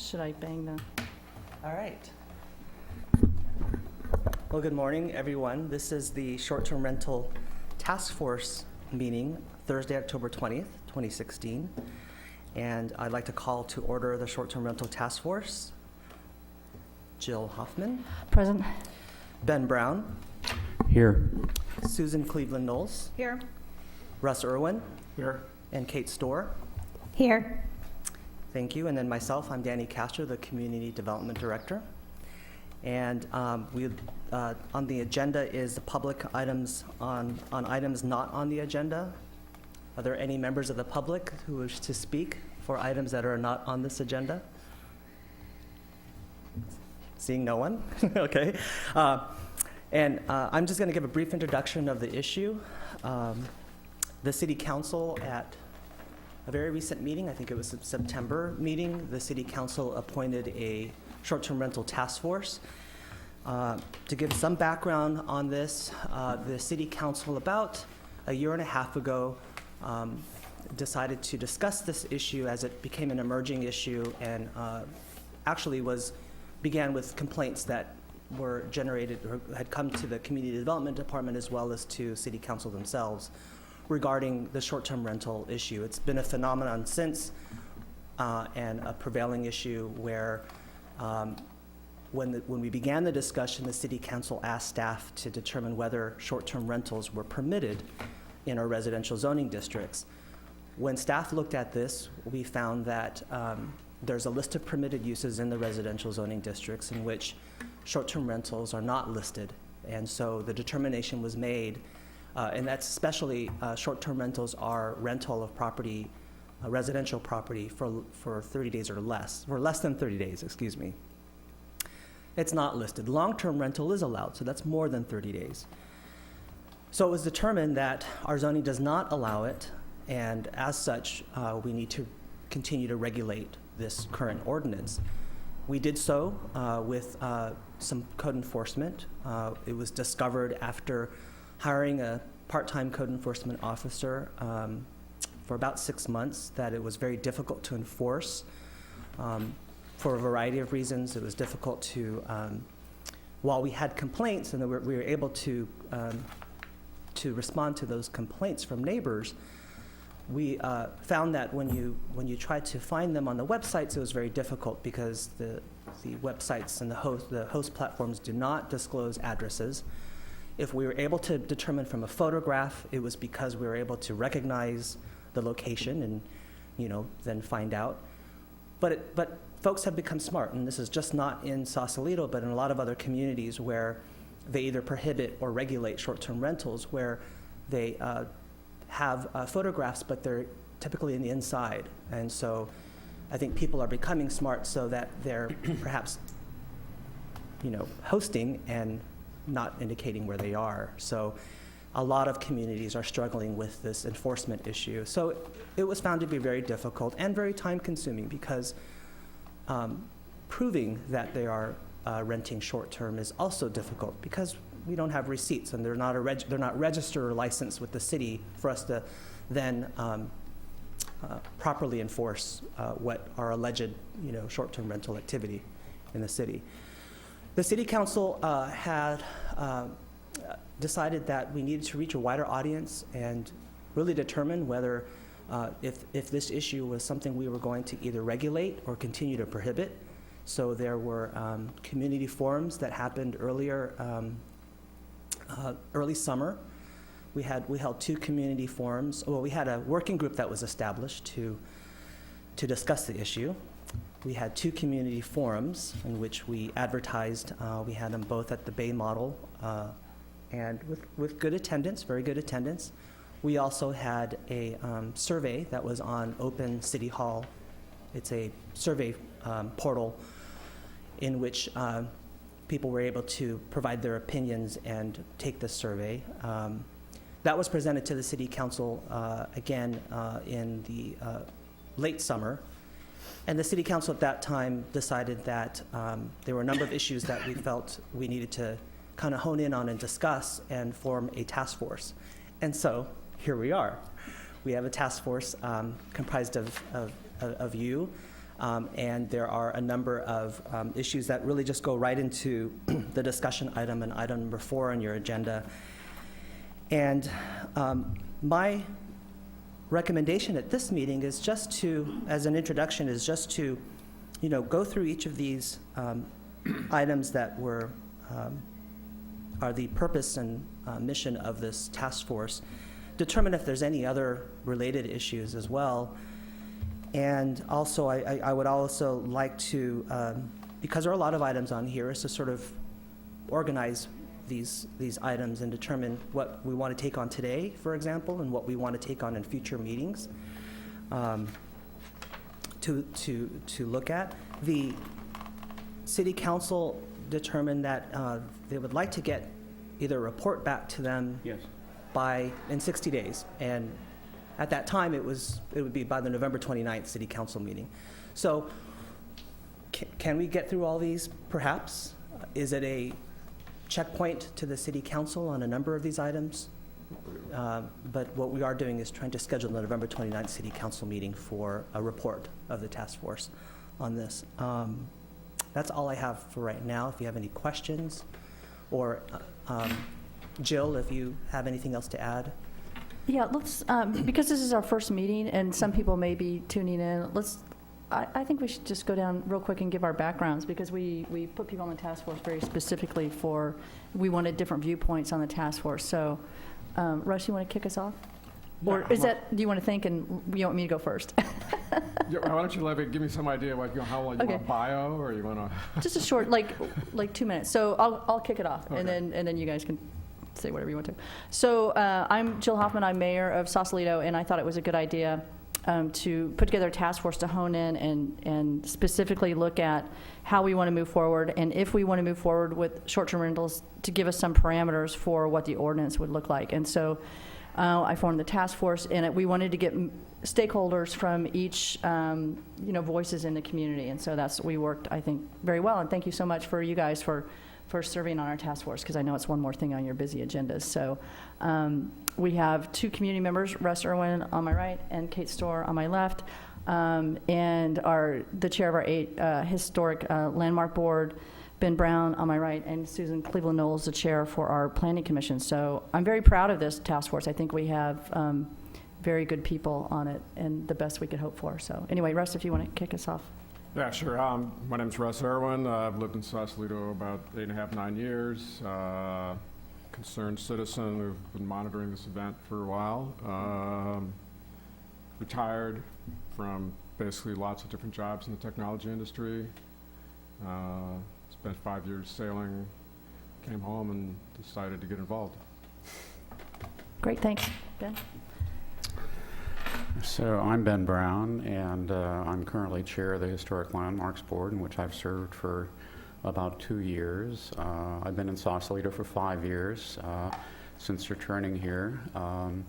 Should I bang the? All right. Well, good morning, everyone. This is the Short-Term Rental Task Force meeting, Thursday, October 20th, 2016. And I'd like to call to order the Short-Term Rental Task Force. Jill Hoffman. Present. Ben Brown. Here. Susan Cleveland Knowles. Here. Russ Irwin. Here. And Kate Storr. Here. Thank you. And then myself, I'm Danny Castro, the Community Development Director. And on the agenda is the public items on items not on the agenda. Are there any members of the public who wish to speak for items that are not on this agenda? Seeing no one? Okay. I'm just going to give a brief introduction of the issue. The City Council at a very recent meeting, I think it was a September meeting, the City Council appointed a short-term rental task force. To give some background on this, the City Council about a year and a half ago decided to discuss this issue as it became an emerging issue and actually began with complaints that were generated or had come to the Community Development Department as well as to City Council themselves regarding the short-term rental issue. It's been a phenomenon since and a prevailing issue where when we began the discussion, the City Council asked staff to determine whether short-term rentals were permitted in our residential zoning districts. When staff looked at this, we found that there's a list of permitted uses in the residential zoning districts in which short-term rentals are not listed. And so the determination was made, and that's especially short-term rentals are rental of property, residential property for 30 days or less, or less than 30 days, excuse me. It's not listed. Long-term rental is allowed, so that's more than 30 days. So it was determined that our zoning does not allow it, and as such, we need to continue to regulate this current ordinance. We did so with some code enforcement. It was discovered after hiring a part-time code enforcement officer for about 6 months that it was very difficult to enforce. For a variety of reasons, it was difficult to, while we had complaints and we were able to respond to those complaints from neighbors, we found that when you tried to find them on the websites, it was very difficult because the websites and the host platforms do not disclose addresses. If we were able to determine from a photograph, it was because we were able to recognize the location and, then find out. But folks have become smart, and this is just not in Sausalito, but in a lot of other communities where they either prohibit or regulate short-term rentals, where they have photographs, but they're typically in the inside. And so I think people are becoming smart so that they're perhaps, hosting and not indicating where they are. So a lot of communities are struggling with this enforcement issue. So it was found to be very difficult and very time-consuming because proving that they are renting short-term is also difficult because we don't have receipts and they're not registered or licensed with the city for us to then properly enforce what are alleged, short-term rental activity in the city. The City Council had decided that we needed to reach a wider audience and really determine whether if this issue was something we were going to either regulate or continue to prohibit. So there were community forums that happened earlier, early summer. We held 2 community forums. Well, we had a working group that was established to discuss the issue. We had 2 community forums in which we advertised. We had them both at the Bay Model and with good attendance, very good attendance. We also had a survey that was on Open City Hall. It's a survey portal in which people were able to provide their opinions and take the survey. That was presented to the City Council again in the late summer. And the City Council at that time decided that there were a number of issues that we felt we needed to kind of hone in on and discuss and form a task force. And so here we are. We have a task force comprised of you. And there are a number of issues that really just go right into the discussion item and item number 4 on your agenda. And my recommendation at this meeting is just to, as an introduction, is just to, go through each of these items that are the purpose and mission of this task force, determine if there's any other related issues as well. And also, I would also like to, because there are a lot of items on here, is to sort of organize these items and determine what we want to take on today, for example, and what we want to take on in future meetings to look at. The City Council determined that they would like to get either a report back to them in 60 days. And at that time, it would be by the November 29th City Council meeting. So can we get through all these, perhaps? Is it a checkpoint to the City Council on a number of these items? But what we are doing is trying to schedule the November 29th City Council meeting for a report of the task force on this. That's all I have for right now. If you have any questions, or Jill, if you have anything else to add. Yeah, let's, because this is our first meeting and some people may be tuning in, I think we should just go down real quick and give our backgrounds, because we put people on the task force very specifically we wanted different viewpoints on the task force. So, Russ, you want to kick us off? Or do you want to think and you want me to go first? Yeah, why don't you give me some idea how long you want a bio, or you want to? Just a short, like 2 minutes. So I'll kick it off, okay. and then you guys can say whatever you want to. So I'm Jill Hoffman. I'm mayor of Sausalito, and I thought it was a good idea to put together a task force to hone in and specifically look at how we want to move forward, and if we want to move forward with short-term rentals, to give us some parameters for what the ordinance would look like. And so I formed the task force, and we wanted to get stakeholders from each, voices in the community. And so we worked, I think, very well. And thank you so much for you guys for serving on our task force, because I know it's one more thing on your busy agendas. So we have 2 community members, Russ Irwin on my right and Kate Storr on my left, and the chair of our 8 historic landmark board, Ben Brown on my right, and Susan Cleveland Knowles, the chair for our planning commission. So I'm very proud of this task force. I think we have very good people on it and the best we could hope for. So anyway, Russ, if you want to kick us off. Yeah, sure. My name's Russ Irwin. I've lived in Sausalito about 8.5, 9 years. Concerned citizen who've been monitoring this event for a while. Retired from basically lots of different jobs in the technology industry. Spent 5 years sailing, came home and decided to get involved. Great, thanks. Ben? So I'm Ben Brown, and I'm currently chair of the Historic Landmarks Board, in which I've served for about 2 years. I've been in Sausalito for 5 years since returning here. I'm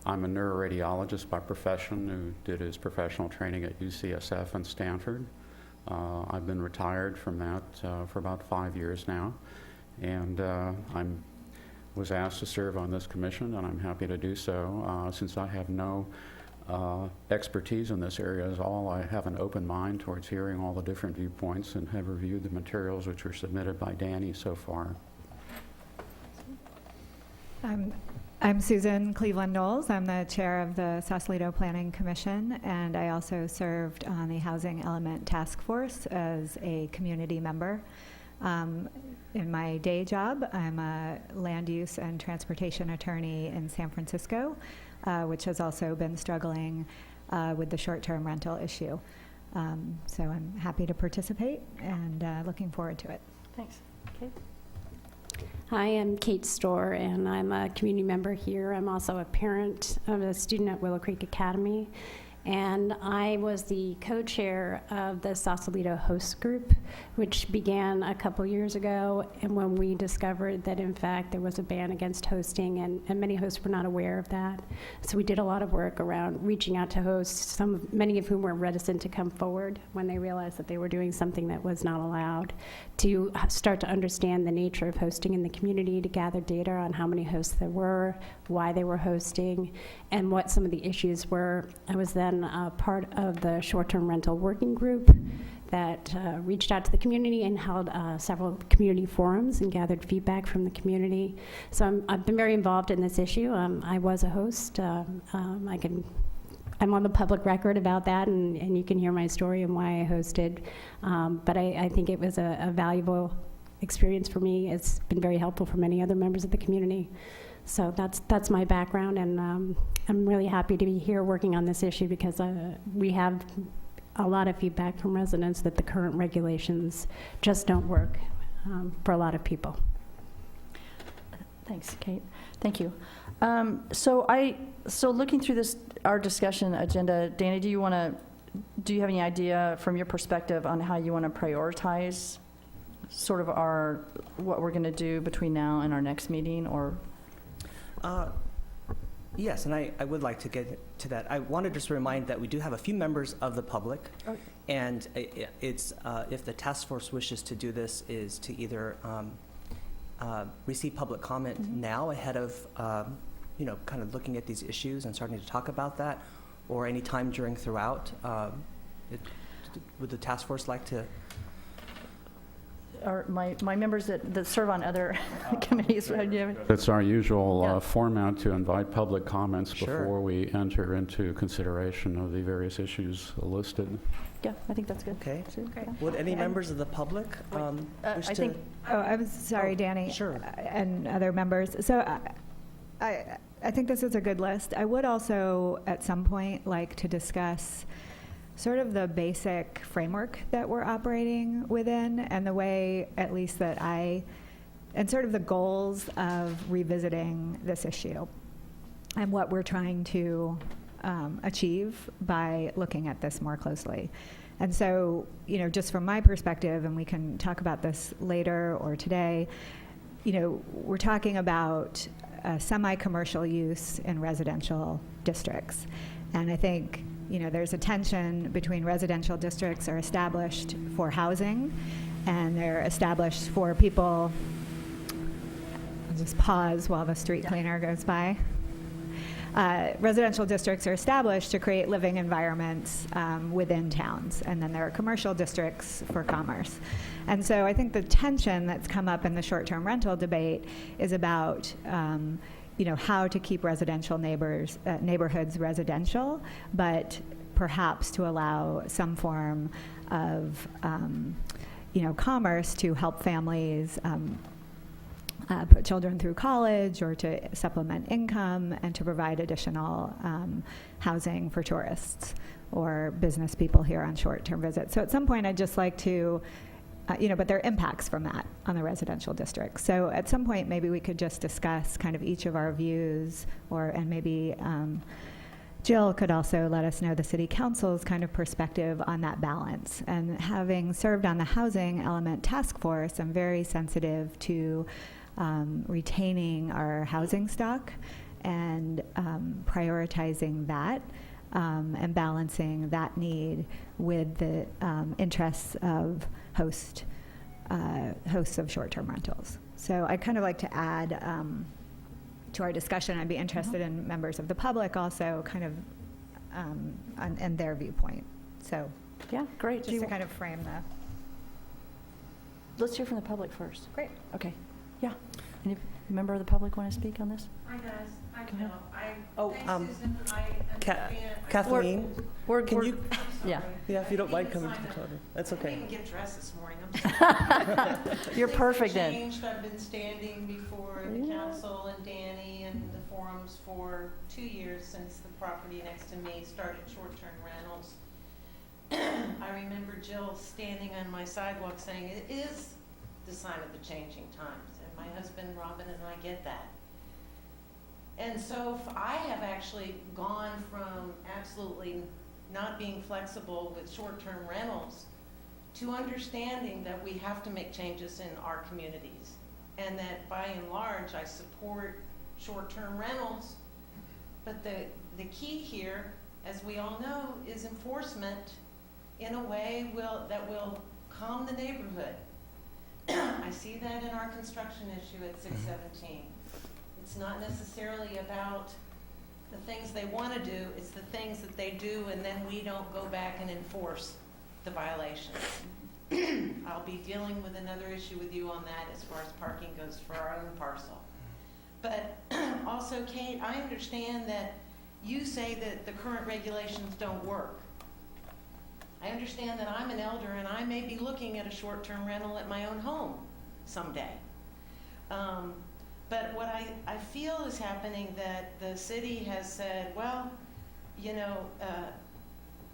a neuroradiologist by profession who did his professional training at UCSF and Stanford. I've been retired from that for about 5 years now, and I was asked to serve on this commission, and I'm happy to do so. Since I have no expertise in this area at all, I have an open mind towards hearing all the different viewpoints and have reviewed the materials which were submitted by Danny so far. I'm Susan Cleveland Knowles. I'm the chair of the Sausalito Planning Commission, and I also served on the Housing Element Task Force as a community member. In my day job, I'm a land use and transportation attorney in San Francisco, which has also been struggling with the short-term rental issue. So I'm happy to participate and looking forward to it. Thanks. Kate? Hi, I'm Kate Storr, and I'm a community member here. I'm also a parent of a student at Willow Creek Academy, and I was the co-chair of the Sausalito Host Group, which began a couple years ago, and when we discovered that, in fact, there was a ban against hosting, and many hosts were not aware of that. So we did a lot of work around reaching out to hosts, many of whom were reticent to come forward when they realized that they were doing something that was not allowed, to start to understand the nature of hosting in the community, to gather data on how many hosts there were, why they were hosting, and what some of the issues were. I was then been part of the short-term rental working group that reached out to the community and held several community forums and gathered feedback from the community. So I've been very involved in this issue. I was a host. I'm on the public record about that, and you can hear my story and why I hosted. But I think it was a valuable experience for me. It's been very helpful for many other members of the community. So that's my background, and I'm really happy to be here working on this issue because we have a lot of feedback from residents that the current regulations just don't work for a lot of people. Thanks, Kate. Thank you. So looking through our discussion agenda, Danny, do you have any idea from your perspective on how you want to prioritize sort of what we're going to do between now and our next meeting, or? Yes, and I would like to get to that. I want to just remind that we do have a few members of the public, and it's if the task force wishes to do this, is to either receive public comment now ahead of kind of looking at these issues and starting to talk about that, or any time throughout. Would the task force like to? Or my members that serve on other committees. It's our usual Yeah. format to invite public comments Sure. before we enter into consideration of the various issues listed. Yeah, I think that's good. Okay. Okay. Would any And- members of the public wish I to? think Oh, I'm sorry, Oh, Danny. sure. And other members. So I think this is a good list. I would also, at some point, like to discuss sort of the basic framework that we're operating within and the way, at least that and sort of the goals of revisiting this issue and what we're trying to achieve by looking at this more closely. And so, just from my perspective, and we can talk about this later or today, we're talking about semi-commercial use in residential districts. And I think, there's a tension between residential districts are established for housing, and they're established for people. I'll just pause while the street cleaner goes by. Residential districts are established to create living environments within towns, and then there are commercial districts for commerce. And so I think the tension that's come up in the short-term rental debate is about how to keep residential neighborhoods residential, but perhaps to allow some form of commerce to help families put children through college or to supplement income and to provide additional housing for tourists or business people here on short-term visits. So at some point, I'd just like to, but there are impacts from that on the residential districts. So at some point, maybe we could just discuss kind of each of our views, and maybe Jill could also let us know the City Council's kind of perspective on that balance. And having served on the Housing Element Task Force, I'm very sensitive to retaining our housing stock and prioritizing that and balancing that need with the interests of hosts of short-term rentals. So I'd kind of like to add to our discussion. I'd be interested in members of the public also kind of and their viewpoint. So Yeah, great. just to kind of frame the. Let's hear from the public first. Great. Okay. Yeah. Any member of the public want to speak on this? Hi, guys. Hi, Go ahead. Jill. Thanks, Susan. I understand. Kathleen, can you? Yeah. Yeah, if you don't I mind didn't coming to sign the up. podium. That's I okay. didn't get dressed this morning. I'm sorry. You're Things perfect have then. changed. I've been standing before the council and Danny and the forums for 2 years since the property next to me started short-term rentals. I remember Jill standing on my sidewalk saying, it is the sign of the changing times. And my husband, Robin, and I get that. And so I have actually gone from absolutely not being flexible with short-term rentals to understanding that we have to make changes in our communities. And that by and large, I support short-term rentals. But the key here, as we all know, is enforcement in a way that will calm the neighborhood. I see that in our construction issue at 617. It's not necessarily about the things they want to do, it's the things that they do, and then we don't go back and enforce the violations. I'll be dealing with another issue with you on that as far as parking goes for our own parcel. But also, Kate, I understand that you say that the current regulations don't work. I understand that I'm an elder and I may be looking at a short-term rental at my own home someday. But what I feel is happening, that the city has said, well, you know,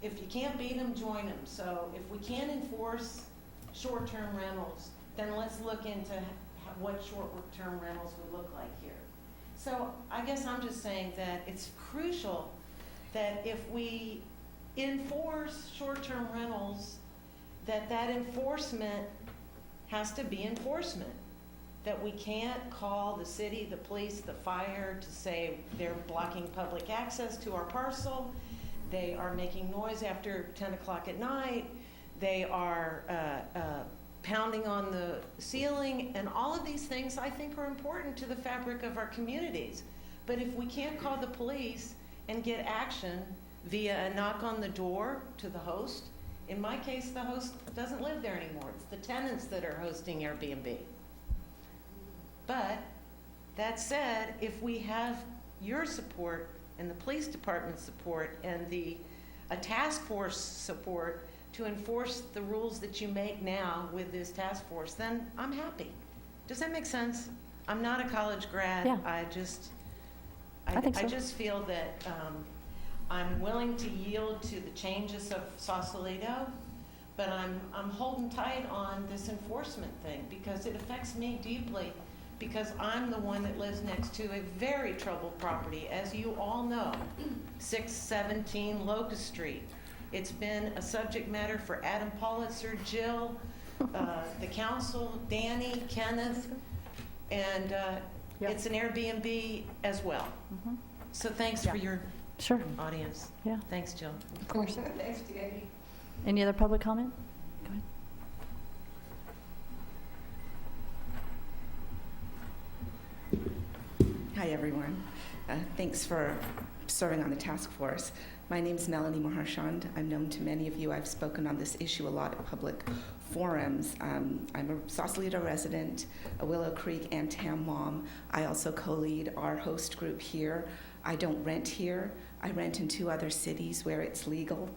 if you can't beat them, join them. So if we can't enforce short-term rentals, then let's look into what short-term rentals would look like here. So I guess I'm just saying that it's crucial that if we enforce short-term rentals, that enforcement has to be enforcement. That we can't call the city, the police, the fire to say they're blocking public access to our parcel. They are making noise after 10 o'clock at night. They are pounding on the ceiling, and all of these things I think are important to the fabric of our communities. But if we can't call the police and get action via a knock on the door to the host, in my case, the host doesn't live there anymore. It's the tenants that are hosting Airbnb. But that said, if we have your support and the police department's support and a task force support to enforce the rules that you make now with this task force, then I'm happy. Does that make sense? I'm not a college grad. Yeah. I think so. just feel that I'm willing to yield to the changes of Sausalito, but I'm holding tight on this enforcement thing because it affects me deeply, because I'm the one that lives next to a very troubled property, as you all know, 617 Locust Street. It's been a subject matter for Adam Pulitzer, Jill, the council, Danny, Kenneth, and Yep. it's an Airbnb as well. Mhm. So thanks Yeah. for your Sure, audience. yeah, Thanks, Jill. of course. Thanks, Danny. Any other public comment? Go ahead. Hi, everyone. Thanks for serving on the task force. My name is Melanie Maharshand. I'm known to many of you. I've spoken on this issue a lot at public forums. I'm a Sausalito resident, a Willow Creek and Tam mom. I also co-lead our host group here. I don't rent here. I rent in 2 other cities where it's legal.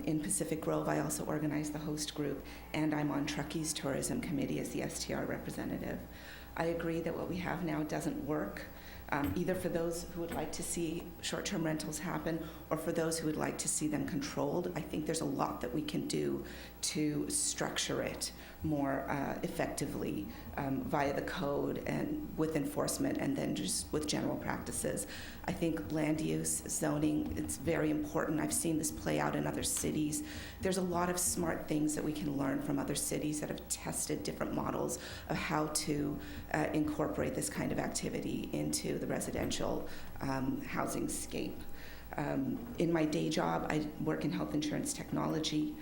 In Pacific Grove, I also organize the host group, and I'm on Truckee's Tourism Committee as the STR representative. I agree that what we have now doesn't work, either for those who would like to see short-term rentals happen or for those who would like to see them controlled. I think there's a lot that we can do to structure it more effectively via the code and with enforcement, and then just with general practices. I think land use, zoning, it's very important. I've seen this play out in other cities. There's a lot of smart things that we can learn from other cities that have tested different models of how to incorporate this kind of activity into the residential housing scape. In my day job, I work in health insurance technology.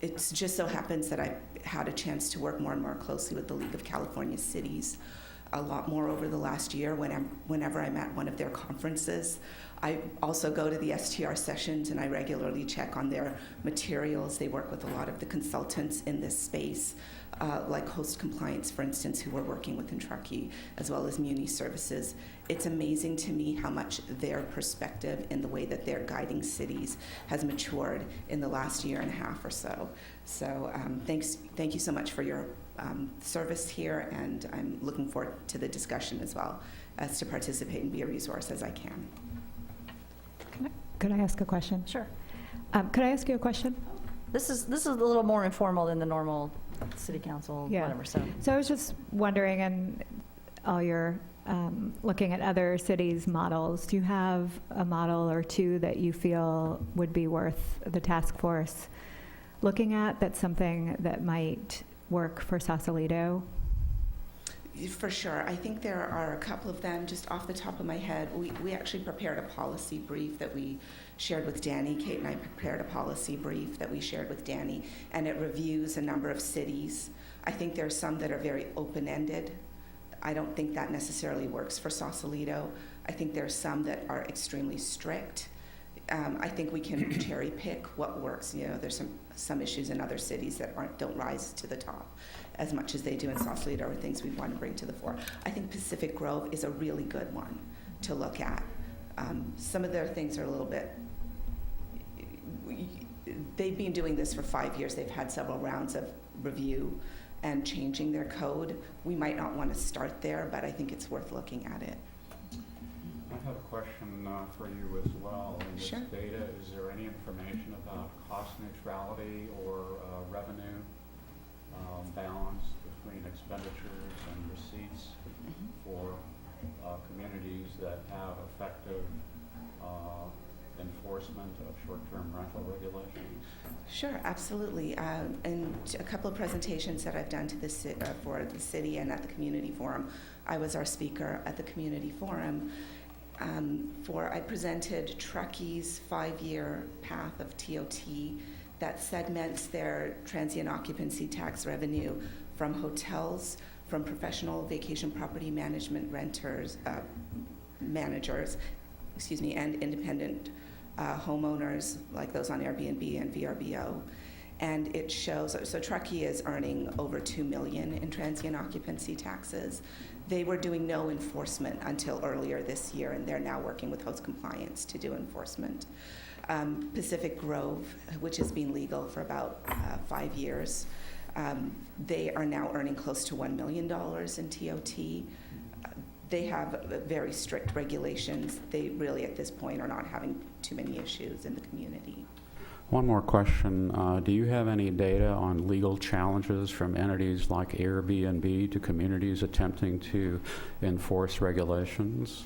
It just so happens that I had a chance to work more and more closely with the League of California Cities, a lot more over the last year whenever I'm at one of their conferences. I also go to the STR sessions, and I regularly check on their materials. They work with a lot of the consultants in this space, like Host Compliance, for instance, who we're working with in Truckee, as well as Muni Services. It's amazing to me how much their perspective in the way that they're guiding cities has matured in the last year and a half or so. So thank you so much for your service here, and I'm looking forward to the discussion as well as to participate and be a resource as I can. Could I ask a question? Sure. Could I ask you a question? This is a little more informal than the normal city council, Yeah. whatever, so. So I was just wondering, and all your looking at other cities' models, do you have a model or two that you feel would be worth the task force looking at, that's something that might work for Sausalito? For sure. I think there are a couple of them. Just off the top of my head, we actually prepared a policy brief that we shared with Danny. Kate and I prepared a policy brief that we shared with Danny, and it reviews a number of cities. I think there are some that are very open-ended. I don't think that necessarily works for Sausalito. I think there are some that are extremely strict. I think we can cherry pick what works. You know, there's some issues in other cities that don't rise to the top as much as they do in Sausalito, or things we want to bring to the fore. I think Pacific Grove is a really good one to look at. Some of their things are a little bit, they've been doing this for 5 years. They've had several rounds of review and changing their code. We might not want to start there, but I think it's worth looking at it. I have a question for you as well. In this Sure. data, is there any information about cost neutrality or revenue balance between expenditures and receipts for communities that have effective enforcement of short-term rental regulations? Sure, absolutely. And a couple of presentations that I've done to for the city and at the community forum. I was our speaker at the community forum. I presented Truckee's 5-year path of TOT that segments their transient occupancy tax revenue from hotels, from professional vacation property management managers, and independent homeowners like those on Airbnb and VRBO. And it shows, so Truckee is earning over $2 million in transient occupancy taxes. They were doing no enforcement until earlier this year, and they're now working with host compliance to do enforcement. Pacific Grove, which has been legal for about 5 years, they are now earning close to $1 million in TOT. They have very strict regulations. They really, at this point, are not having too many issues in the community. One more question. Do you have any data on legal challenges from entities like Airbnb to communities attempting to enforce regulations?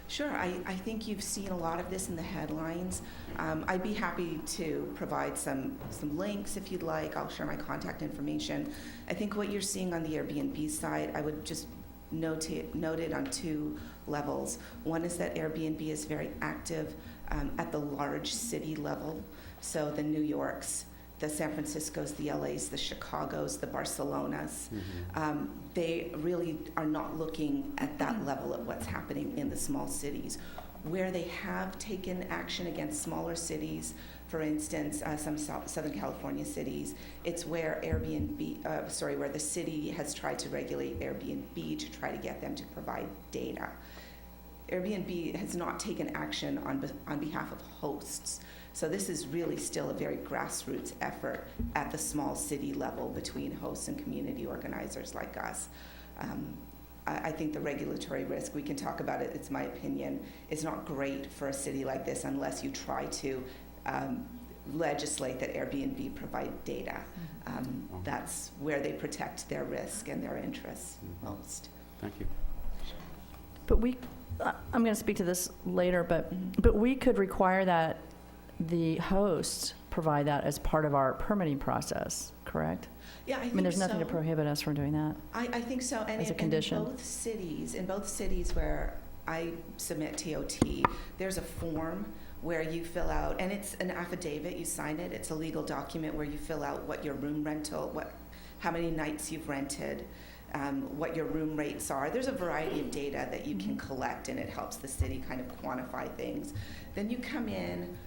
Sure, I think you've seen a lot of this in the headlines. I'd be happy to provide some links if you'd like. I'll share my contact information. I think what you're seeing on the Airbnb side, I would just note it on 2 levels. One is that Airbnb is very active at the large city level. So the New Yorks, the San Franciscos, the LAs, the Chicagos, the Barcelonas, they really are not looking at that level of what's happening in the small cities. Where they have taken action against smaller cities, for instance, some Southern California cities, it's where where the city has tried to regulate Airbnb to try to get them to provide data. Airbnb has not taken action on behalf of hosts. So this is really still a very grassroots effort at the small city level between hosts and community organizers like us. I think the regulatory risk, we can talk about it, it's my opinion, is not great for a city like this unless you try to legislate that Airbnb provide data. That's where they protect their risk and their interests most. Thank you. But I'm going to speak to this later, but we could require that the host provide that as part of our permitting process, correct? Yeah, I think I mean, there's nothing to so. prohibit us from doing that. I think so, and As a condition. in both cities where I submit TOT, there's a form where you fill out, and it's an affidavit, you sign it, it's a legal document where you fill out what your room rental, how many nights you've rented, what your room rates are. There's a variety of data that you can collect, and it helps the city kind of quantify things. Then you come in.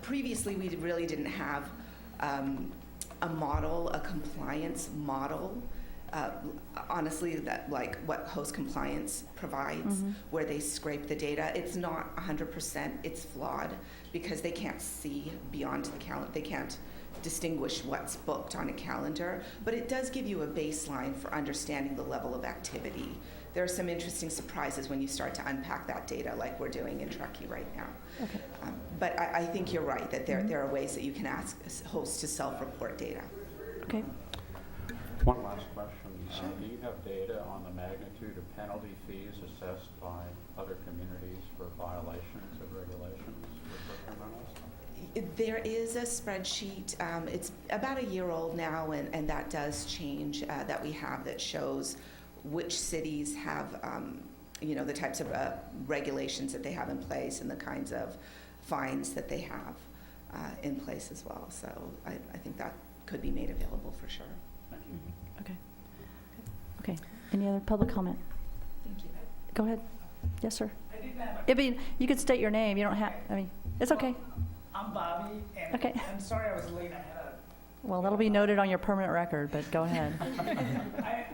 Previously, we really didn't have a compliance model. Honestly, that like what host compliance provides, where they scrape the data. It's not 100%. It's flawed because they can't see beyond the calendar. They can't distinguish what's booked on a calendar. But it does give you a baseline for understanding the level of activity. There are some interesting surprises when you start to unpack that data, like we're doing in Truckee right now. Okay. But I think you're right that there are ways that you can ask hosts to self-report data. Okay. One last question. Do you have data on the magnitude of penalty fees assessed by other communities for violations of regulations for short-term rentals? There is a spreadsheet. It's about a year old now, and that does change, that we have that shows which cities have, the types of regulations that they have in place and the kinds of fines that they have in place as well. So I think that could be made available for sure. Thank you. Okay. Any other public comment? Thank you. Go ahead. Yes, sir. I didn't have I mean, you could state your name. You don't have, I mean, it's okay. I'm Bobby, and Okay. I'm sorry I was late. I had a Well, that'll be noted on your permanent record, but go ahead. I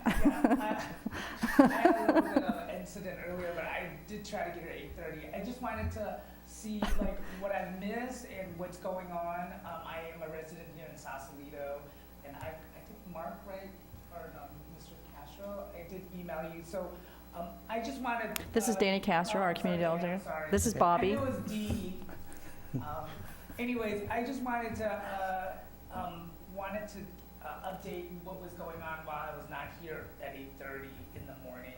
had a little bit of an incident earlier, but I did try to get here at 8:30. I just wanted to see like what I missed and what's going on. I am a resident here in Sausalito, and I think Mark, right, or Mr. Castro, I did email you. So I just wanted. This is Danny Castro, our community sorry, delegate. sorry. This is I Bobby. knew it was Dee. Anyways, I just wanted to update what was going on while I was not here at 8:30 in the morning.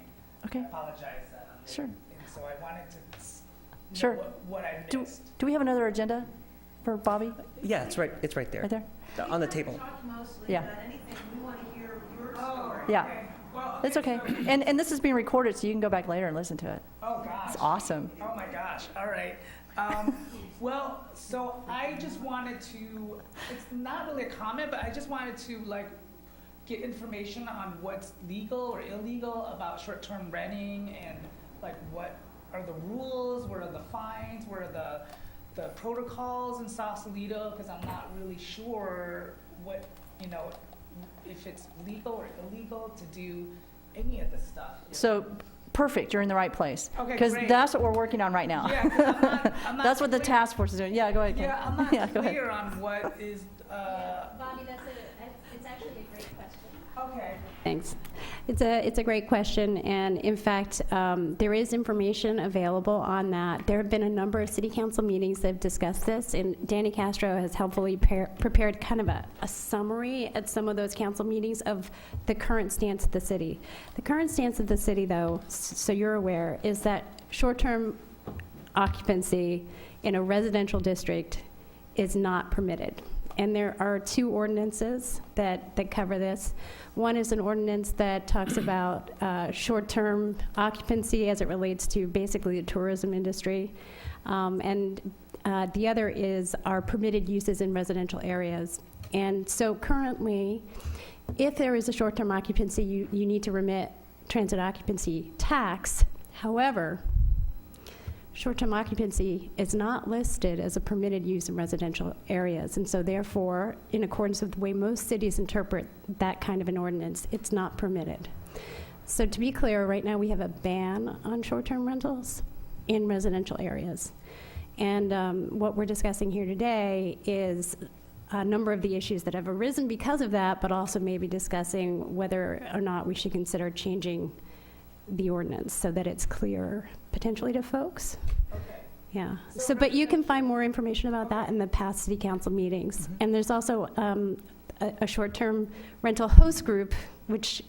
Okay, I apologize that I'm late. Sure. And so I wanted to know Sure. what I Do- missed. do we have another agenda for Bobby? Yeah, it's right there, Right there? on the table. Talk mostly Yeah. about anything. We want to hear your Oh, story. Yeah. okay. Well, It's okay. so- And this is being recorded, so you can go back later and listen to it. oh, gosh. It's awesome. Oh my gosh, all right. Well, so I just wanted to, it's not really a comment, but I just wanted to like get information on what's legal or illegal about short-term renting and like what are the rules, what are the fines, what are the protocols in Sausalito, because I'm not really sure what, if it's legal or illegal to do any of this stuff. So, perfect, you're in the right place. Okay, Because great. that's what we're working on right now. Yeah, 'cause I'm not That's what the clear- task force is doing. Yeah, go ahead, Ken. Yeah, I'm not Yeah, go ahead. clear on what is, Bobby, it's actually a great question. okay. Thanks. It's a great question, and in fact, there is information available on that. There have been a number of city council meetings that have discussed this, and Danny Castro has helpfully prepared kind of a summary at some of those council meetings of the current stance of the city. The current stance of the city, though, so you're aware, is that short-term occupancy in a residential district is not permitted. And there are two ordinances that cover this. One is an ordinance that talks about short-term occupancy as it relates to basically the tourism industry. And the other is our permitted uses in residential areas. And so currently, if there is a short-term occupancy, you need to remit transit occupancy tax. However, short-term occupancy is not listed as a permitted use in residential areas. And so therefore, in accordance with the way most cities interpret that kind of an ordinance, it's not permitted. So to be clear, right now we have a ban on short-term rentals in residential areas. And what we're discussing here today is a number of the issues that have arisen because of that, but also maybe discussing whether or not we should consider changing the ordinance so that it's clear potentially to folks. Okay. Yeah. So, but you can find more information about that in the past city council meetings. And there's also a short-term rental host group, which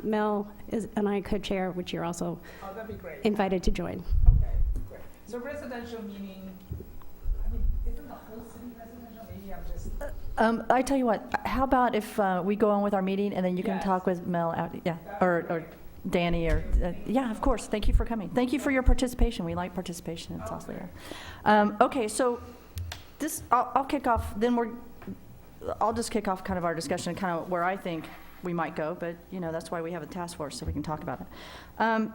Mel and I co-chair, which you're also Oh, that'd be great. invited to join. Okay, great. So residential meaning, I mean, isn't the whole city residential? Maybe I'm just, I tell you what, how about if we go on with our meeting and then you can Yes. talk with Mel, or Danny, or, yeah, of course. Thank you for coming. Thank you for your participation. We like participation in Sausalito. Okay, so this, I'll kick off, I'll just kick off kind of our discussion, kind of where I think we might go, but, that's why we have a task force, so we can talk about it.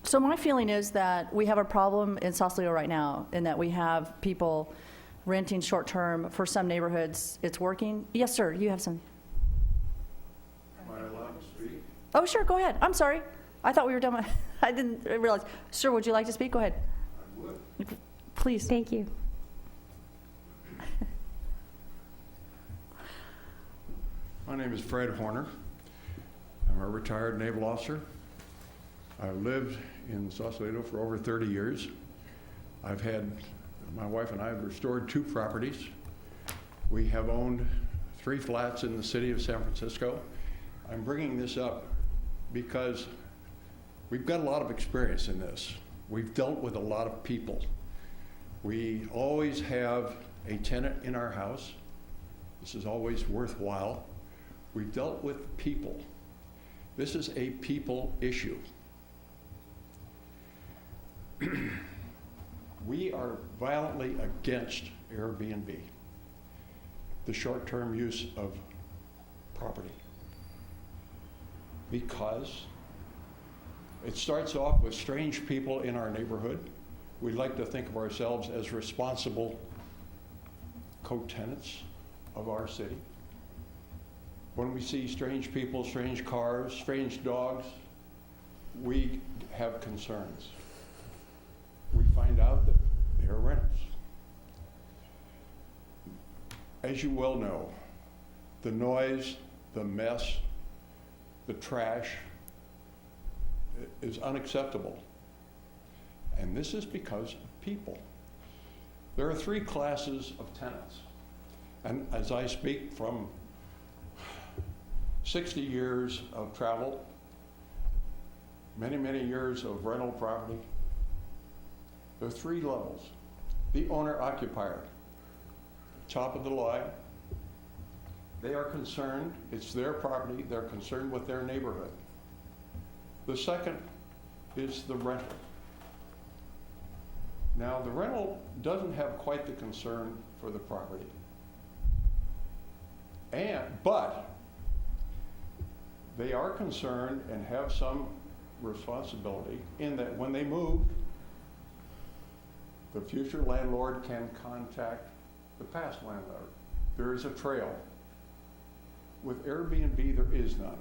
So my feeling is that we have a problem in Sausalito right now, in that we have people renting short-term for some neighborhoods. It's working. Yes, sir, you have some. Oh, sure, go ahead. I'm sorry. I thought we were done with, I didn't realize. Sir, would you like to speak? Go ahead. I would. Please. Thank you. My name is Fred Horner. I'm a retired naval officer. I've lived in Sausalito for over 30 years. My wife and I have restored 2 properties. We have owned 3 flats in the city of San Francisco. I'm bringing this up because we've got a lot of experience in this. We've dealt with a lot of people. We always have a tenant in our house. This is always worthwhile. We've dealt with people. This is a people issue. We are violently against Airbnb, the short-term use of property, because It starts off with strange people in our neighborhood. We like to think of ourselves as responsible co-tenants of our city. When we see strange people, strange cars, strange dogs, we have concerns. We find out that they are renters. As you well know, the noise, the mess, the trash is unacceptable. And this is because of people. There are 3 classes of tenants. And as I speak from 60 years of travel, many, many years of rental property, there are 3 levels. The owner-occupier, top of the line. They are concerned, it's their property, they're concerned with their neighborhood. The second is the rental. Now, the rental doesn't have quite the concern for the property. But they are concerned and have some responsibility in that when they move, the future landlord can contact the past landlord. There is a trail. With Airbnb, there is none.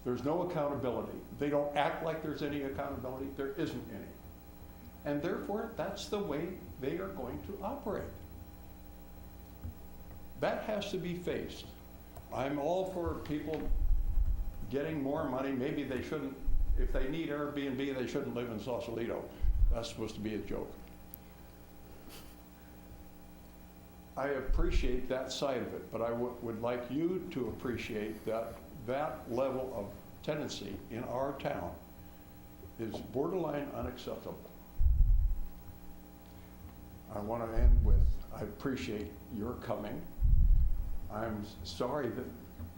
There's no accountability. They don't act like there's any accountability. There isn't any. And therefore, that's the way they are going to operate. That has to be faced. I'm all for people getting more money. Maybe they shouldn't, if they need Airbnb, they shouldn't live in Sausalito. That's supposed to be a joke. I appreciate that side of it, but I would like you to appreciate that that level of tenancy in our town is borderline unacceptable. I want to end with, I appreciate your coming. I'm sorry that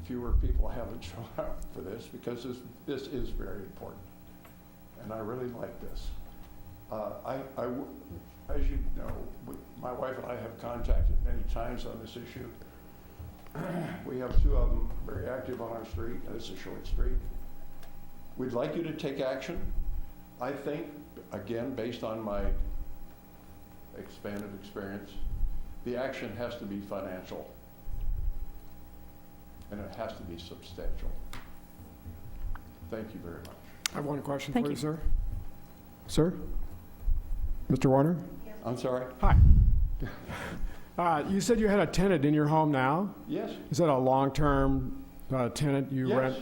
fewer people haven't shown up for this because this is very important. And I really like this. As you know, my wife and I have contacted many times on this issue. We have 2 of them very active on our street, and it's a short street. We'd like you to take action. I think, again, based on my expanded experience, the action has to be financial, and it has to be substantial. Thank you very much. I have one question Thank for you, you. sir. Sir? Mr. Warner? I'm sorry? Hi. You said you had a tenant in your home now? Yes. Is that a long-term tenant you Yes. rent?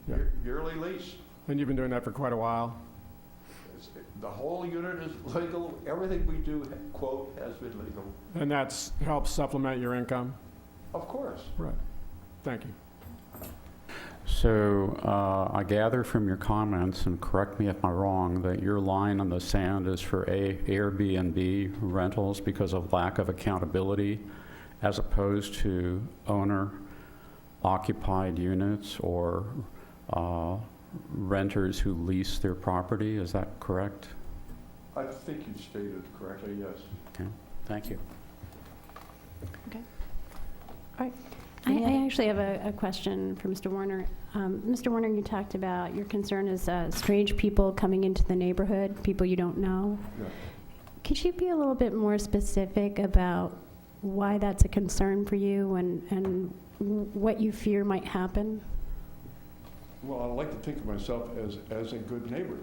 Yeah. Yearly lease. And you've been doing that for quite a while? The whole unit is legal. Everything we do, quote, has been legal. And that's helps supplement your income? Of course. Right. Thank you. So I gather from your comments, and correct me if I'm wrong, that your line on the sand is for Airbnb rentals because of lack of accountability as opposed to owner-occupied units or renters who lease their property. Is that correct? I think you stated it correctly, yes. Okay, thank you. I actually have a question for Mr. Warner. Mr. Warner, you talked about your concern is strange people coming into the neighborhood, people you don't know. Yeah. Could you be a little bit more specific about why that's a concern for you and what you fear might happen? Well, I like to think of myself as a good neighbor.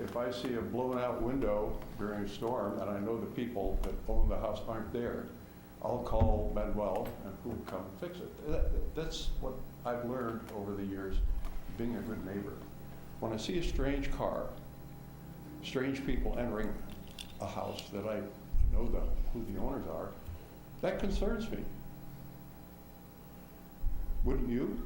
If I see a blown out window during a storm and I know the people that own the house aren't there, I'll call Manuel and who will come and fix it. That's what I've learned over the years, being a good neighbor. When I see a strange car, strange people entering a house that I know who the owners are, that concerns me. Wouldn't you?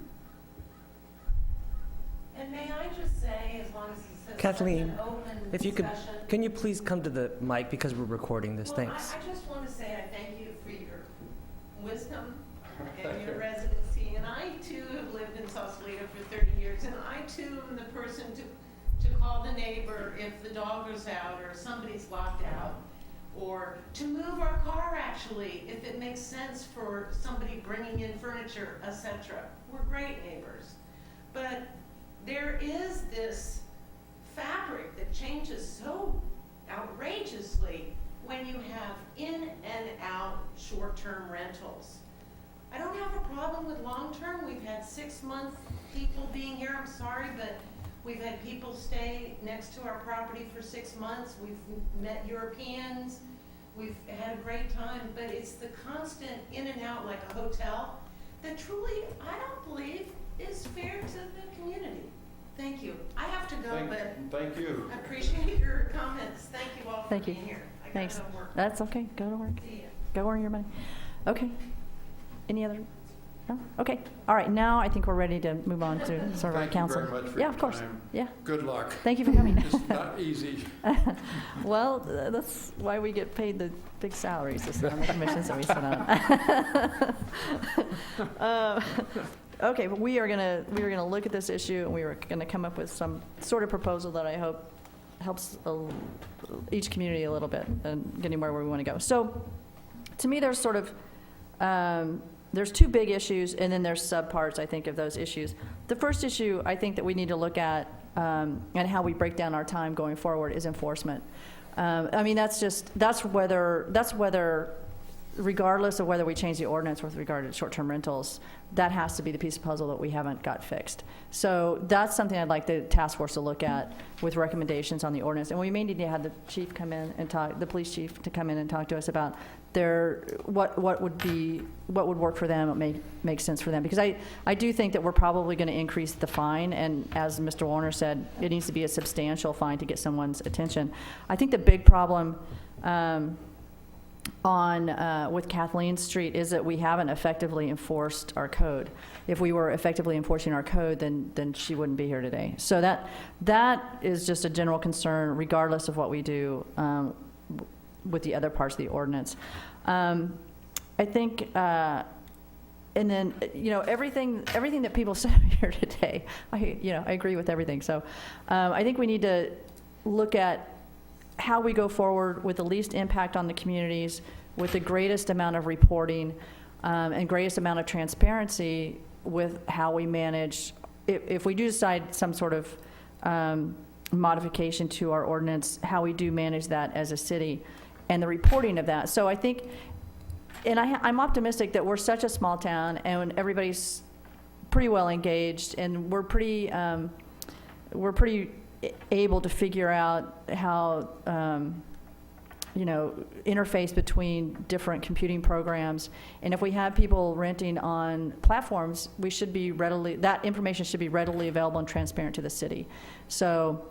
And may I just say, as long as this is such Kathleen, an open If you could, discussion. can you please come to the mic because we're recording this? Well, Thanks. I just want to say I thank you for your wisdom and your residency. And I too have lived in Sausalito for 30 years, and I too am the person to call the neighbor if the dog is out or somebody's locked out, or to move our car actually if it makes sense for somebody bringing in furniture, etc. We're great neighbors. But there is this fabric that changes so outrageously when you have in and out short-term rentals. I don't have a problem with long-term. We've had 6-month people being here, I'm sorry, but we've had people stay next to our property for 6 months. We've met Europeans. We've had a great time, but it's the constant in and out like a hotel that truly, I don't believe, is fair to the community. Thank you. I have to go, but Thank you. I appreciate your comments. Thank you all for Thank you. being here. I gotta Thanks. go to work. That's okay, go to work. See ya. Go earn your money. Okay. Any other? No? Okay. All right, now I think we're ready to move on to sort of our Thank you council. very much for Yeah, your of course. time. Yeah. Good luck. Thank you for coming. It's not easy. Well, that's why we get paid the big salaries, is on the commissions that we sit on. Okay, but we are gonna look at this issue, and we are gonna come up with some sort of proposal that I hope helps each community a little bit and getting where we want to go. So, to me, there's sort of there's two big issues, and then there's subparts, I think, of those issues. The first issue I think that we need to look at and how we break down our time going forward is enforcement. I mean, that's whether, regardless of whether we change the ordinance with regard to short-term rentals, that has to be the piece of puzzle that we haven't got fixed. So that's something I'd like the task force to look at with recommendations on the ordinance. And we may need to have the chief come in and talk, the police chief to come in and talk to us about what would work for them, what make sense for them. Because I do think that we're probably going to increase the fine, and as Mr. Warner said, it needs to be a substantial fine to get someone's attention. I think the big problem with Kathleen Street is that we haven't effectively enforced our code. If we were effectively enforcing our code, then she wouldn't be here today. So that is just a general concern, regardless of what we do with the other parts of the ordinance. I think, and then, everything that people said here today, I agree with everything. So I think we need to look at how we go forward with the least impact on the communities, with the greatest amount of reporting and greatest amount of transparency with how we manage. If we do decide some sort of modification to our ordinance, how we do manage that as a city and the reporting of that. So I think, and I'm optimistic that we're such a small town and everybody's pretty well engaged, and we're pretty able to figure out how, interface between different computing programs. And if we have people renting on platforms, that information should be readily available and transparent to the city. So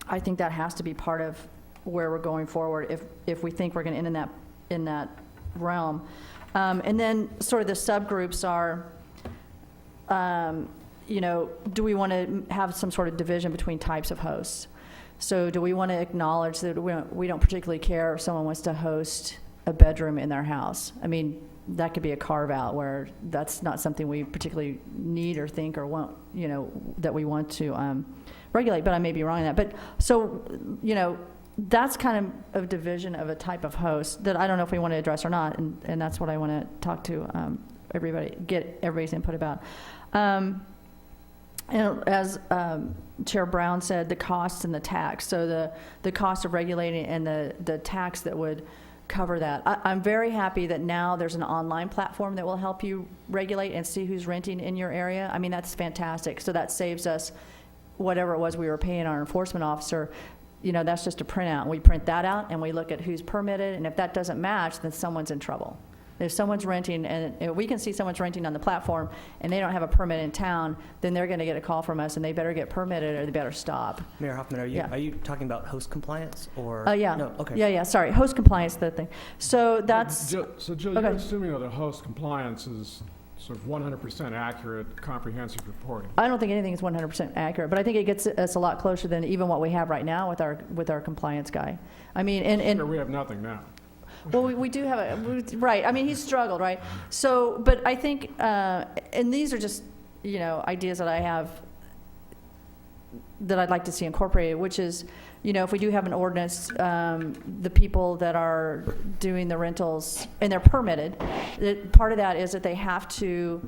I think that has to be part of where we're going forward if we think we're going to end in that realm. And then sort of the subgroups are, do we want to have some sort of division between types of hosts? So do we want to acknowledge that we don't particularly care if someone wants to host a bedroom in their house? I mean, that could be a carve-out where that's not something we particularly need or think or want, that we want to regulate, but I may be wrong on that. But so, that's kind of a division of a type of host that I don't know if we want to address or not, and that's what I want to talk to get everybody's input about. And as Chair Brown said, the costs and the tax. So the cost of regulating and the tax that would cover that. I'm very happy that now there's an online platform that will help you regulate and see who's renting in your area. I mean, that's fantastic. So that saves us whatever it was we were paying our enforcement officer. That's just a printout. We print that out and we look at who's permitted, and if that doesn't match, then someone's in trouble. If someone's renting, and if we can see someone's renting on the platform and they don't have a permit in town, then they're going to get a call from us, and they better get permitted or they better stop. Mayor Hoffman, are you talking about host compliance or? Yeah. No, okay. Yeah, sorry. Host compliance, the thing. So that's. So Jill, okay. you're assuming that the host compliance is sort of 100% accurate, comprehensive reporting. I don't think anything is 100% accurate, but I think it gets us a lot closer than even what we have right now with our compliance guy. I mean, Sure, we have nothing now. Well, we do have right. I mean, he's struggled, right? So, but I think, and these are just, ideas that I have that I'd like to see incorporated, which is, if we do have an ordinance, the people that are doing the rentals, and they're permitted, part of that is that they have to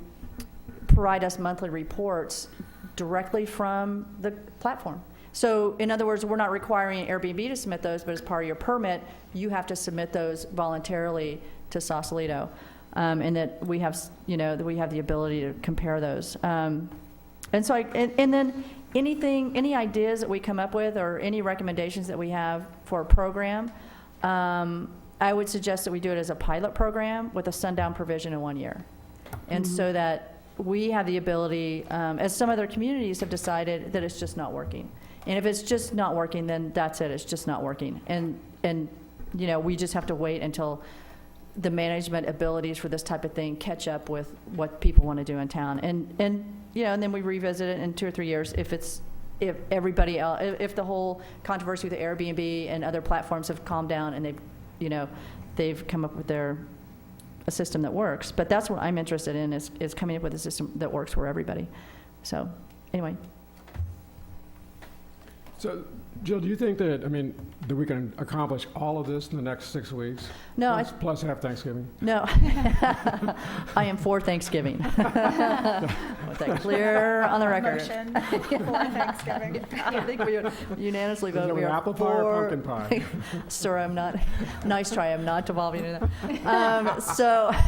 provide us monthly reports directly from the platform. So in other words, we're not requiring Airbnb to submit those, but as part of your permit, you have to submit those voluntarily to Sausalito. And that we have, that we have the ability to compare those. And so, and then any ideas that we come up with or any recommendations that we have for a program, I would suggest that we do it as a pilot program with a sundown provision in 1 year. And so that we have the ability, as some other communities have decided, that it's just not working. And if it's just not working, then that's it, it's just not working. And we just have to wait until the management abilities for this type of thing catch up with what people want to do in town. And then we revisit it in 2 or 3 years if everybody else, if the whole controversy with the Airbnb and other platforms have calmed down and they've come up with a system that works. But that's what I'm interested in is coming up with a system that works for everybody. So anyway. So, Jill, do you think that, that we can accomplish all of this in the next 6 weeks? No, Plus have Thanksgiving? No. I am for Thanksgiving. Want that clear on the record. Motion for Thanksgiving. I think we unanimously Is it voted we are apple pie or pumpkin pie? Sir, I'm not, nice try, I'm not devolving into that.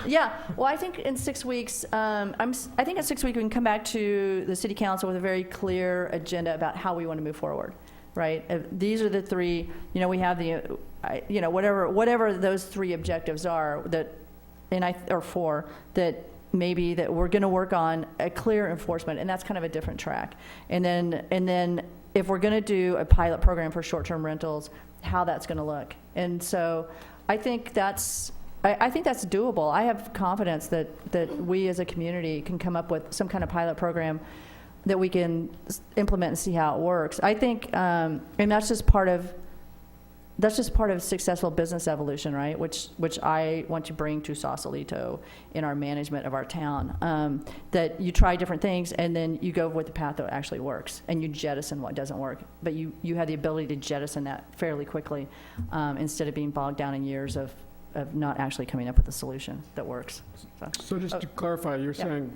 Yeah, well, I think in 6 weeks, I think in 6 weeks we can come back to the city council with a very clear agenda about how we want to move forward, right? These are the three, we have the, whatever those three objectives are or four, that maybe that we're going to work on a clear enforcement, and that's kind of a different track. And then if we're going to do a pilot program for short-term rentals, how that's going to look. And so I think that's doable. I have confidence that we as a community can come up with some kind of pilot program that we can implement and see how it works. I think, and that's just part of successful business evolution, right? Which I want to bring to Sausalito in our management of our town. That you try different things and then you go with the path that actually works, and you jettison what doesn't work. But you have the ability to jettison that fairly quickly, instead of being bogged down in years of not actually coming up with a solution that works. So just to clarify, you're saying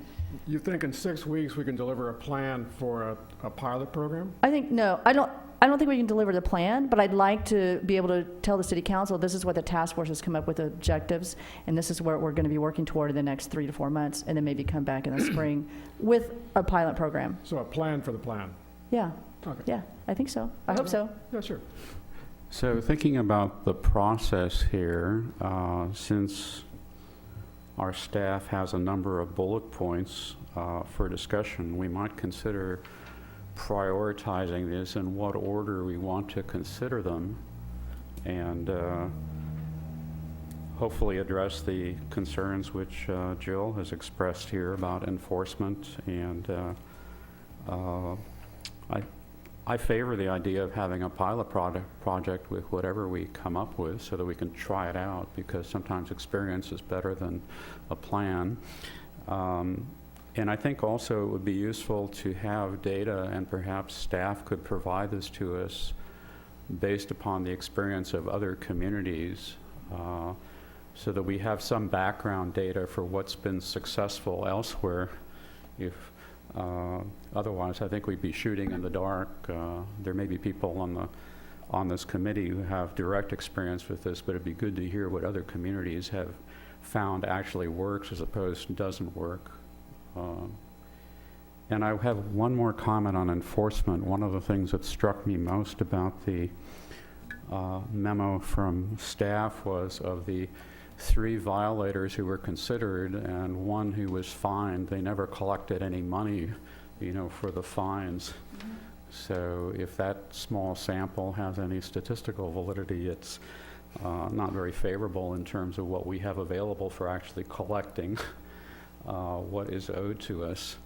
you think in 6 weeks we can deliver a plan for a pilot program? I think, no, I don't think we can deliver the plan, but I'd like to be able to tell the city council, this is what the task force has come up with objectives, and this is where we're going to be working toward in the next 3 to 4 months, and then maybe come back in the spring with a pilot program. So a plan for the plan? Yeah. Okay. Yeah, I think so. I hope so. Yeah, sure. So thinking about the process here, since our staff has a number of bullet points for discussion, we might consider prioritizing this in what order we want to consider them, and hopefully address the concerns which Jill has expressed here about enforcement. And I favor the idea of having a pilot project with whatever we come up with so that we can try it out, because sometimes experience is better than a plan. And I think also it would be useful to have data, and perhaps staff could provide this to us based upon the experience of other communities, so that we have some background data for what's been successful elsewhere. Otherwise, I think we'd be shooting in the dark. There may be people on this committee who have direct experience with this, but it'd be good to hear what other communities have found actually works as opposed to doesn't work. And I have one more comment on enforcement. One of the things that struck me most about the memo from staff was of the 3 violators who were considered and 1 who was fined. They never collected any money, for the fines. So if that small sample has any statistical validity, it's not very favorable in terms of what we have available for actually collecting what is owed to us.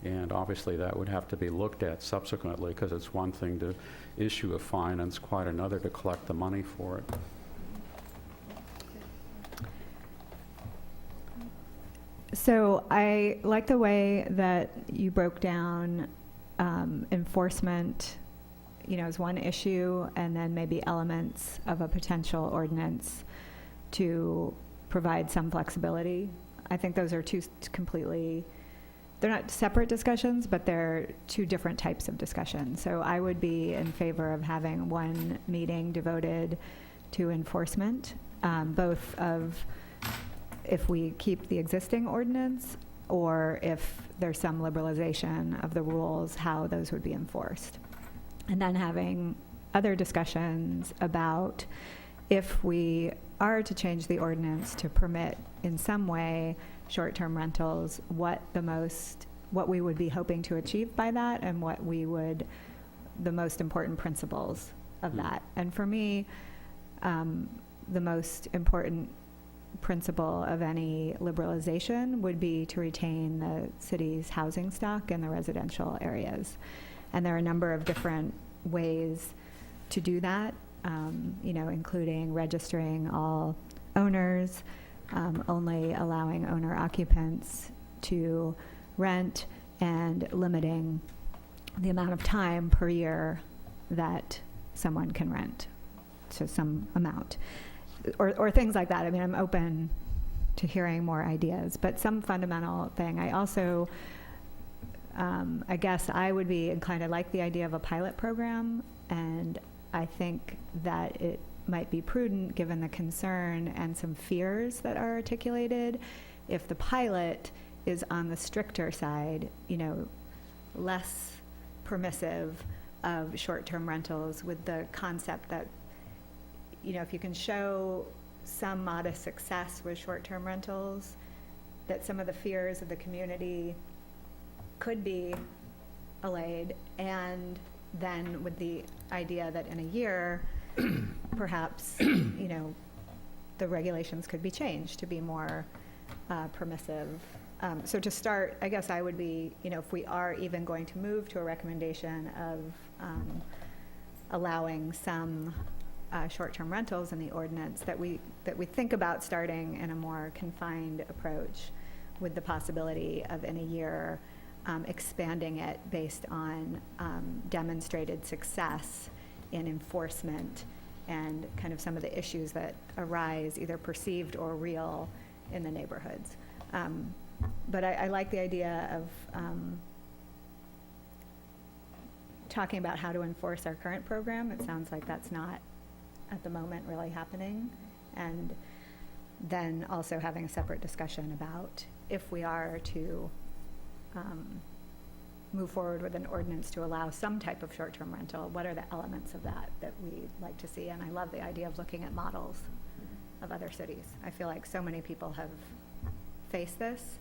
And obviously that would have to be looked at subsequently, because it's one thing to issue a fine and it's quite another to collect the money for it. So I like the way that you broke down enforcement, as one issue, and then maybe elements of a potential ordinance to provide some flexibility. I think those are two completely they're not separate discussions, but they're two different types of discussions. So I would be in favor of having one meeting devoted to enforcement, both of if we keep the existing ordinance or if there's some liberalization of the rules, how those would be enforced. And then having other discussions about if we are to change the ordinance to permit in some way short-term rentals, what we would be hoping to achieve by that, and the most important principles of that. And for me, the most important principle of any liberalization would be to retain the city's housing stock in the residential areas. And there are a number of different ways to do that, including registering all owners, only allowing owner occupants to rent, and limiting the amount of time per year that someone can rent to some amount, or things like that. I mean, I'm open to hearing more ideas, but some fundamental thing. I also, I guess I would be inclined to like the idea of a pilot program, and I think that it might be prudent, given the concern and some fears that are articulated, if the pilot is on the stricter side, less permissive of short-term rentals, with the concept that, if you can show some modest success with short-term rentals, that some of the fears of the community could be allayed, and then with the idea that in a year, perhaps, the regulations could be changed to be more permissive. So to start, I guess I would be, if we are even going to move to a recommendation of allowing some short-term rentals in the ordinance, that we think about starting in a more confined approach, with the possibility of in a year expanding it based on demonstrated success in enforcement and kind of some of the issues that arise, either perceived or real, in the neighborhoods. But I like the idea of talking about how to enforce our current program. It sounds like that's not at the moment really happening. And then also having a separate discussion about if we are to move forward with an ordinance to allow some type of short-term rental, what are the elements of that we'd like to see? And I love the idea of looking at models of other cities. I feel like so many people have faced this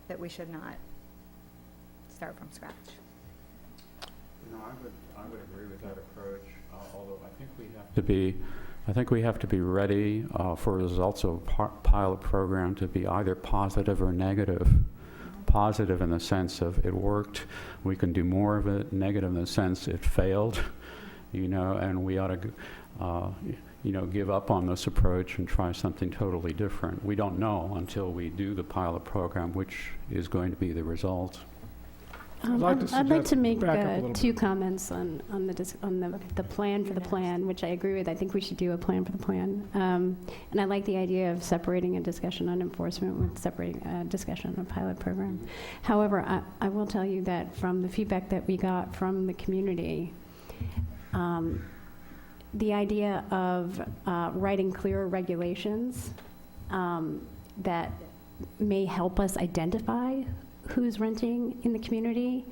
that we should not start from scratch. I would agree with that approach, although I think we have to be ready for results of a pilot program to be either positive or negative. Positive in the sense of it worked, we can do more of it. Negative in the sense it failed, and we ought to, give up on this approach and try something totally different. We don't know until we do the pilot program which is going to be the result. I'd like to I'd like to suggest make back up a little two bit. comments on the plan for the plan, which I agree with. I think we should do a plan for the plan. And I like the idea of separating a discussion on enforcement with separating a discussion on a pilot program. However, I will tell you that from the feedback that we got from the community, the idea of writing clearer regulations that may help us identify who's renting in the community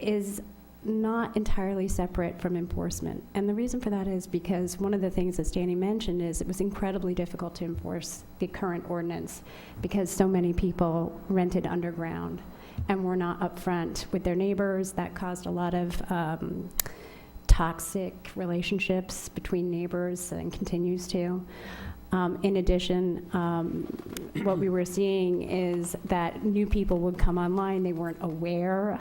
is not entirely separate from enforcement. And the reason for that is because one of the things that Danny mentioned is it was incredibly difficult to enforce the current ordinance because so many people rented underground and were not upfront with their neighbors. That caused a lot of toxic relationships between neighbors and continues to. In addition, what we were seeing is that new people would come online. They weren't aware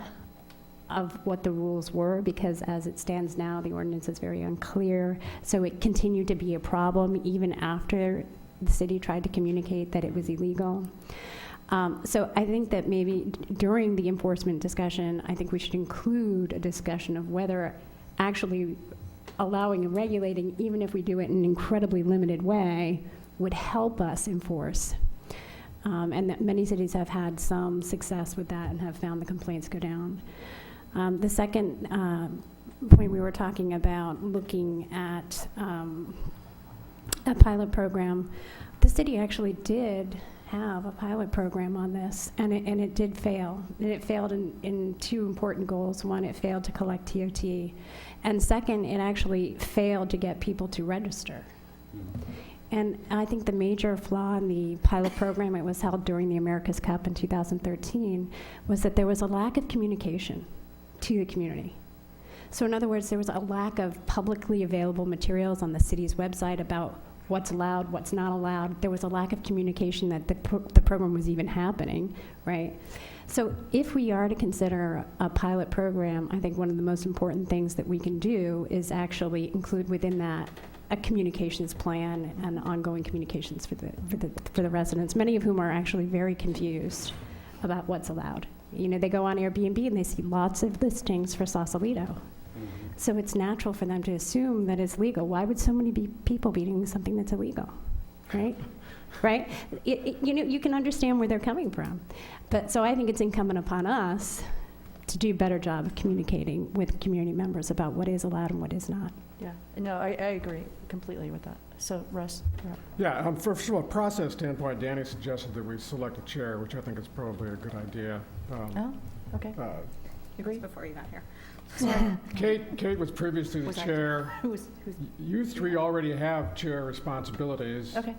of what the rules were because as it stands now, the ordinance is very unclear. So it continued to be a problem even after the city tried to communicate that it was illegal. So I think that maybe during the enforcement discussion, I think we should include a discussion of whether actually allowing and regulating, even if we do it in an incredibly limited way, would help us enforce. and that many cities have had some success with that and have found the complaints go down. The second point we were talking about, looking at a pilot program, the city actually did have a pilot program on this, and it did fail. And it failed in two important goals. One, it failed to collect TOT, and second, it actually failed to get people to register. And I think the major flaw in the pilot program, it was held during the America's Cup in 2013, was that there was a lack of communication to the community. So in other words, there was a lack of publicly available materials on the city's website about what's allowed, what's not allowed. There was a lack of communication that the program was even happening, right? So if we are to consider a pilot program, I think one of the most important things that we can do is actually include within that a communications plan and ongoing communications for the residents, many of whom are actually very confused about what's allowed. You know, they go on Airbnb and they see lots of listings for Sausalito. So it's natural for them to assume that it's legal. Why would so many people be doing something that's illegal, right? Right? You know, you can understand where they're coming from. But so I think it's incumbent upon us to do a better job of communicating with community members about what is allowed and what is not. Yeah, no, I agree completely with that. So, Russ, you're up. Yeah, from a process standpoint, Danny suggested that we select a chair, which I think is probably a good idea. Oh, okay. Agree? Before you got here. Kate was previously the Was I- chair. Who's, You three already have chair responsibilities. okay.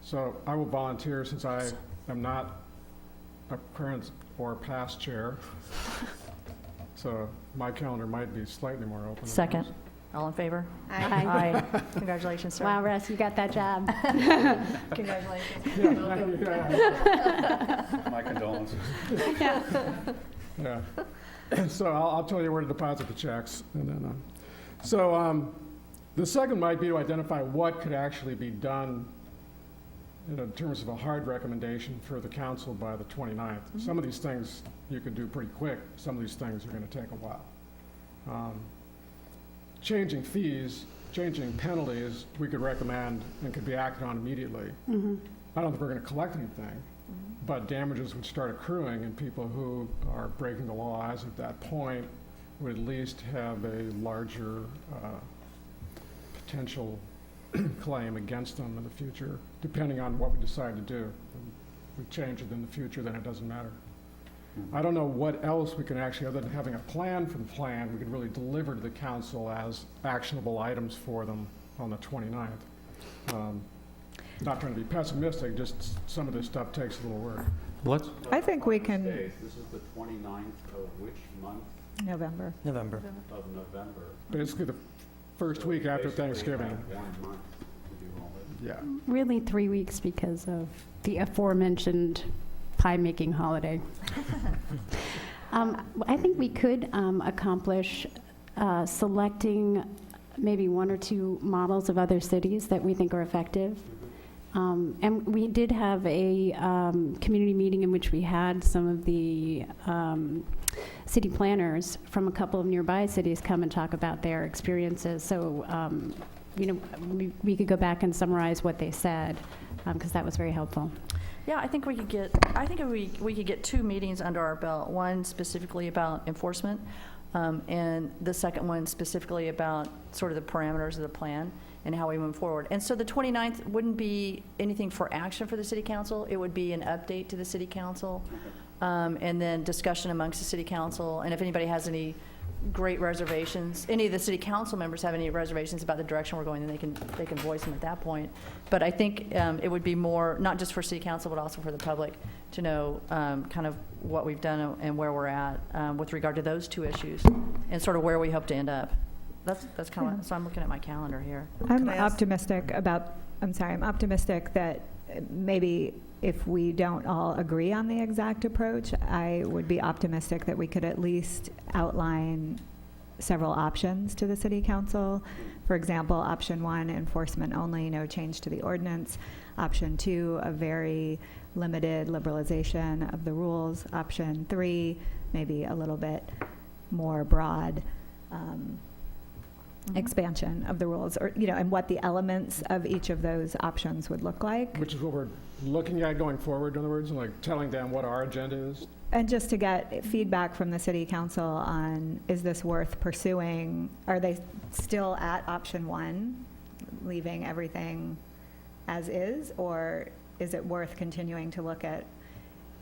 So I will volunteer since I am not a current or past chair. So my calendar might be slightly more open. than Second. yours. All in favor? Aye. Aye. Congratulations, sir. Wow, Russ, you got that job. Congratulations. Yeah. My condolences. Yeah. So I'll tell you where to deposit the checks. And then, so the second might be to identify what could actually be done in terms of a hard recommendation for the council by the 29th. Some of these things you could do pretty quick. Some of these things are going to take a while. Changing fees, changing penalties, we could recommend and could be acted on immediately. Mhm. I don't think we're going to collect anything, but damages would start accruing, and people who are breaking the law as of that point would at least have a larger potential claim against them in the future, depending on what we decide to do. If we change it in the future, then it doesn't matter. I don't know what else we can actually, other than having a plan for the plan, we could really deliver to the council as actionable items for them on the 29th. Not trying to be pessimistic, just some of this stuff takes a little work. Let's. I think we can, This is the 29th of which month November. November. of November? Basically, the first week after Basically, Thanksgiving. have 1 month to do all this. Yeah. Really 3 weeks because of the aforementioned pie-making holiday. I think we could accomplish selecting maybe 1 or 2 models of other cities that we think are effective. And we did have a community meeting in which we had some of the city planners from a couple of nearby cities come and talk about their experiences. So, you know, we could go back and summarize what they said, because that was very helpful. Yeah, I think we could get, we could get 2 meetings under our belt, one specifically about enforcement, and the second one specifically about sort of the parameters of the plan and how we move forward. And so the 29th wouldn't be anything for action for the city council. It would be an update to the city council, and then discussion amongst the city council. And if anybody has any great reservations, any of the city council members have any reservations about the direction we're going, then they can voice them at that point. But I think it would be more, not just for city council, but also for the public to know kind of what we've done and where we're at with regard to those 2 issues and sort of where we hope to end up. That's kind of, so I'm looking at my calendar here. I'm I ask- optimistic I'm optimistic that maybe if we don't all agree on the exact approach, I would be optimistic that we could at least outline several options to the city council. For example, option 1, enforcement only, no change to the ordinance. Option 2, a very limited liberalization of the rules. Option 3, maybe a little bit more broad expansion of the rules, or, and what the elements of each of those options would look like. Which is what we're looking at going forward, in other words, like telling them what our agenda is? And just to get feedback from the city council on, is this worth pursuing? Are they still at option one, leaving everything as is? Or is it worth continuing to look at,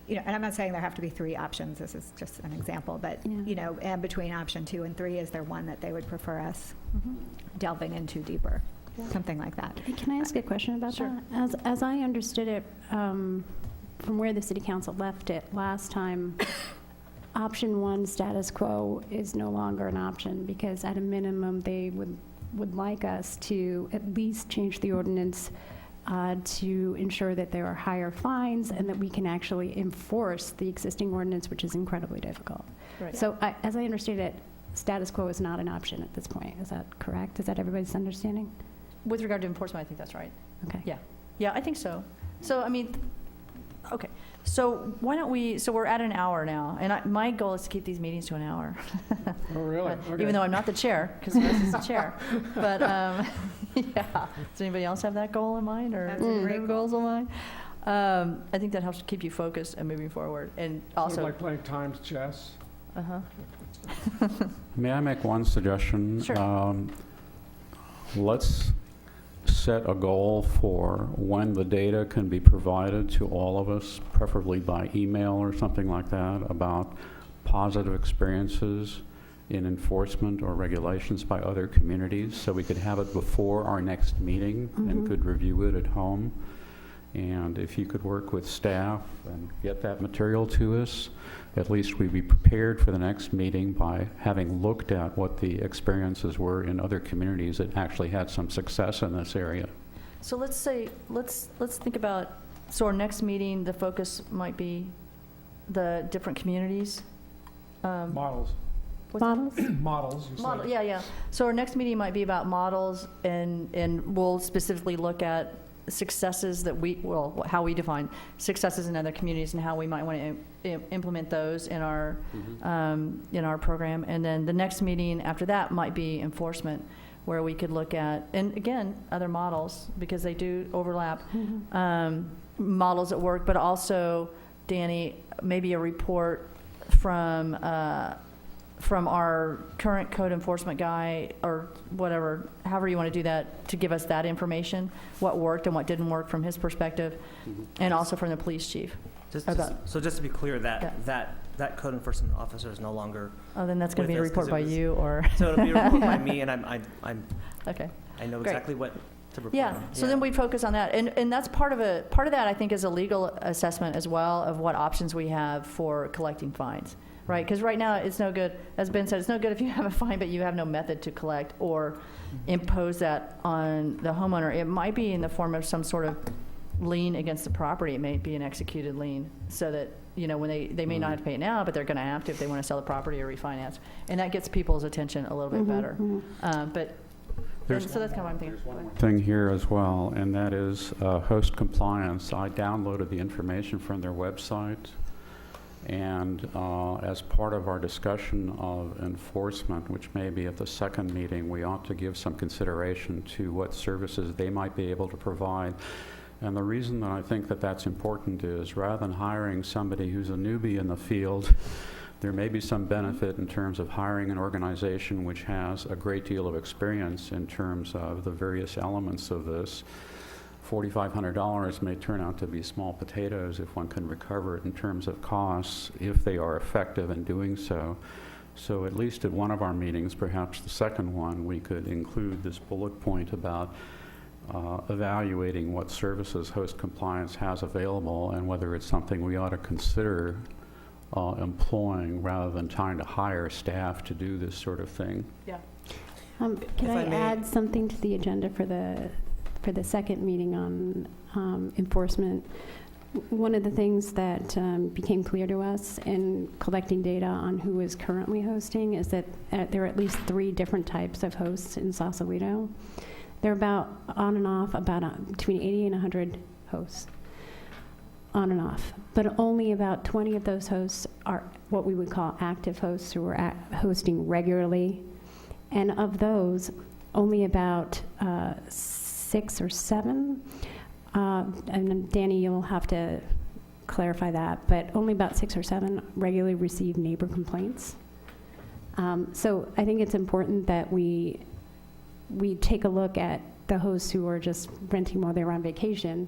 and I'm not saying there have to be 3 options, this is just an example, but, Yeah. And between option 2 and 3, is there one that they would prefer us delving into deeper? Something like that. Hey, can I ask a question about Sure. that? As I understood it, from where the city council left it last time, option 1, status quo, is no longer an option, because at a minimum, they would like us to at least change the ordinance to ensure that there are higher fines and that we can actually enforce the existing ordinance, which is incredibly difficult. Right. So as I understood it, status quo is not an option at this point. Is that correct? Is that everybody's understanding? With regard to enforcement, I think that's right. Okay. Yeah. Yeah, I think so. So, okay. So why don't we're at an hour now, and my goal is to keep these meetings to an hour. Oh, really? But Okay. even though I'm not the chair, because Russ is the chair. But, yeah. Does anybody else have that goal in mind, or That's a great other goals in mind? I think that helps keep you focused and moving forward, and Sort of also, like playing timed chess? uh-huh. May I make one suggestion? Sure. Let's set a goal for when the data can be provided to all of us, preferably by email or something like that, about positive experiences in enforcement or regulations by other communities, so we could have it before our next meeting and could review it at home. And if you could work with staff and get that material to us, at least we'd be prepared for the next meeting by having looked at what the experiences were in other communities that actually had some success in this area. So let's think about, so our next meeting, the focus might be the different communities. Models. What's- Models? Models, you said. Model, yeah. So our next meeting might be about models, and we'll specifically look at successes that how we define successes in other communities and how we might want to implement those in our program. And then the next meeting after that might be enforcement, where we could look at, and again, other models, because they do overlap, models at work, but also, Danny, maybe a report from our current code enforcement guy, or whatever, however you want to do that, to give us that information, what worked and what didn't work from his perspective, and also from the police chief. Just to be clear, that code enforcement officer is no longer, Oh, then that's going to be a With us, 'cause report by it was- you, or, so it'll be a report by me, and okay. I know Great. exactly what to report Yeah, on. so then we focus on that, and that's part of that, I think, is a legal assessment as well of what options we have for collecting fines, right? Because right now, it's no good, as Ben said, it's no good if you have a fine, but you have no method to collect or impose that on the homeowner. It might be in the form of some sort of lien against the property. It may be an executed lien, so that, when they may not have to pay it now, but they're going to have to if they want to sell the property or refinance. And that gets people's attention a little bit better. But, so that's kind of what I'm thinking. Thing here as well, and that is host compliance. I downloaded the information from their website, and as part of our discussion of enforcement, which may be at the second meeting, we ought to give some consideration to what services they might be able to provide. And the reason that I think that that's important is, rather than hiring somebody who's a newbie in the field, there may be some benefit in terms of hiring an organization which has a great deal of experience in terms of the various elements of this. $4,500 may turn out to be small potatoes if one can recover it in terms of costs, if they are effective in doing so. So at least at one of our meetings, perhaps the second one, we could include this bullet point about evaluating what services host compliance has available and whether it's something we ought to consider employing rather than trying to hire staff to do this sort of thing. Yeah. Can If I I may- add something to the agenda for the second meeting on enforcement? One of the things that became clear to us in collecting data on who is currently hosting is that there are at least 3 different types of hosts in Sausalito. They're about on and off, between 80 and 100 hosts, on and off. But only about 20 of those hosts are what we would call active hosts, who are hosting regularly. And of those, only about 6 or 7, and then Danny, you'll have to clarify that, but only about 6 or 7 regularly receive neighbor complaints. So I think it's important that we take a look at the hosts who are just renting while they're on vacation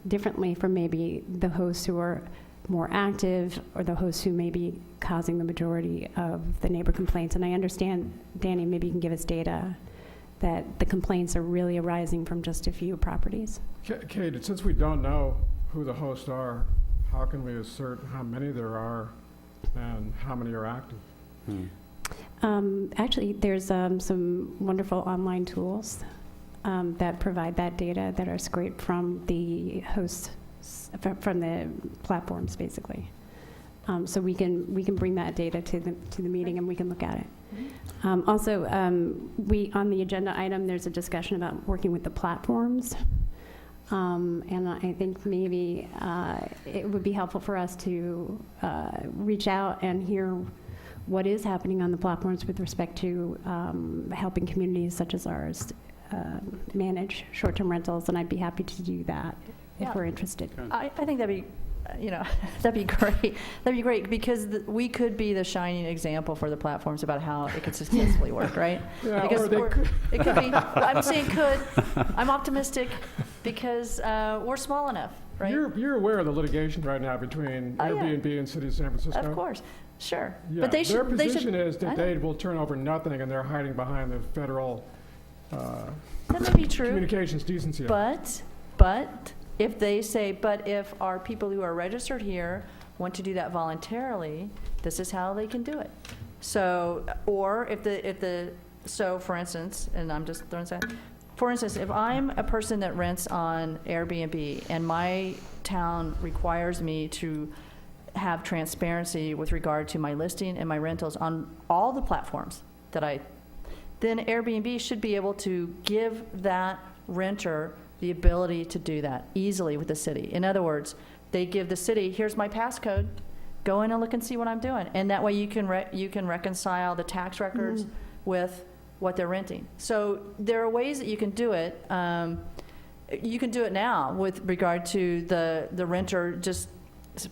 differently from maybe the hosts who are more active or the hosts who may be causing the majority of the neighbor complaints. And I understand, Danny, maybe you can give us data that the complaints are really arising from just a few properties. Kate, since we don't know who the hosts are, how can we assert how many there are and how many are active? Actually, there's some wonderful online tools that provide that data that are scraped from the hosts, from the platforms, basically. So we can bring that data to the meeting and we can look at it. Also, on the agenda item, there's a discussion about working with the platforms. And I think maybe it would be helpful for us to reach out and hear what is happening on the platforms with respect to helping communities such as ours manage short-term rentals, and I'd be happy to do that if we're interested. I think that'd be, that'd be great. That'd be great because we could be the shining example for the platforms about how it could successfully work, right? Yeah, Because or they could. it could be. I'm saying could. I'm optimistic because we're small enough, right? You're aware of the litigation right now between Oh, yeah. Airbnb and City of San Francisco? Of course, sure. Yeah, But they should. their they should, position is I that know. they will turn over nothing, and they're hiding behind the federal That may be true. Communications Decency Act. But if they say, but if our people who are registered here want to do that voluntarily, this is how they can do it. So, or so for instance, and I'm just throwing this out, for instance, if I'm a person that rents on Airbnb and my town requires me to have transparency with regard to my listing and my rentals on all the platforms then Airbnb should be able to give that renter the ability to do that easily with the city. In other words, they give the city, here's my passcode, go in and look and see what I'm doing. And that way you can reconcile the tax records with what they're renting. So there are ways that you can do it. You can do it now with regard to the renter just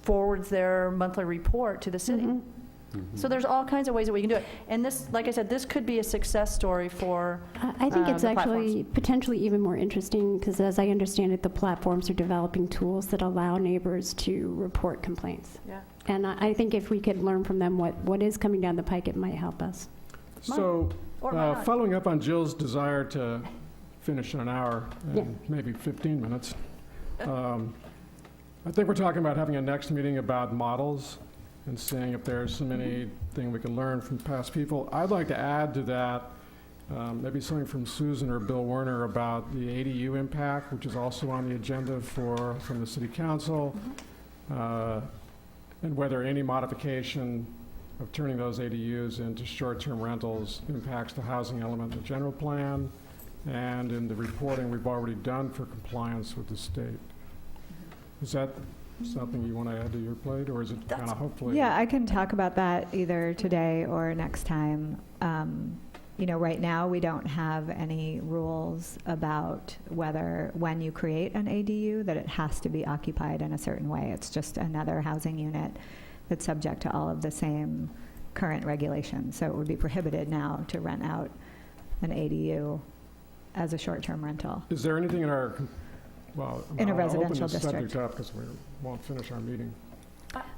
forwards their monthly report to the city. So there's all kinds of ways that we can do it. And this, like I said, this could be a success story for I think it's the actually potentially even more interesting because, as I understand it, the platforms are developing tools that allow neighbors to report complaints. Yeah. And I think if we could learn from them what is coming down the pike, it might help us. So, Or might not. following up on Jill's desire to finish in an hour, Yeah. and maybe 15 minutes, I think we're talking about having a next meeting about models and seeing if there's anything we can learn from past people. I'd like to add to that maybe something from Susan or Bill Werner about the ADU impact, which is also on the agenda from the City Council, and whether any modification of turning those ADUs into short-term rentals impacts the housing element of the general plan and in the reporting we've already done for compliance with the state. Is that something you want to add to your plate, or is it kind of hopefully? Yeah, I can talk about that either today or next time. Right now, we don't have any rules about when you create an ADU, that it has to be occupied in a certain way. It's just another housing unit that's subject to all of the same current regulations. So it would be prohibited now to rent out an ADU as a short-term rental. Is there anything in our, In a I'll residential open this subject district. up because we won't finish our meeting.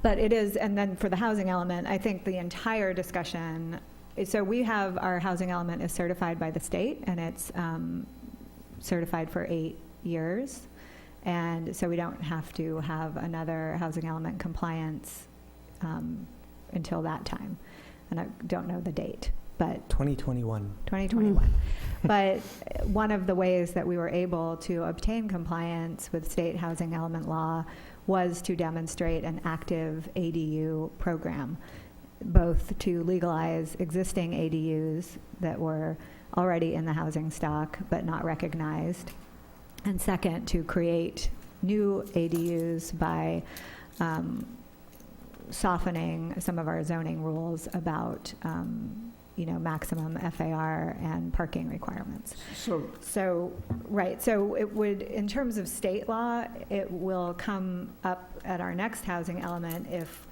But it is, and then for the housing element, I think the entire discussion, so we have, our housing element is certified by the state, and it's certified for 8 years. And so we don't have to have another housing element compliance until that time. And I don't know the date, but 2021. 2021. But one of the ways that we were able to obtain compliance with state housing element law was to demonstrate an active ADU program, both to legalize existing ADUs that were already in the housing stock but not recognized, and second, to create new ADUs by softening some of our zoning rules about maximum FAR and parking requirements. So, So, right, so it would, in terms of state law, it will come up at our next housing element if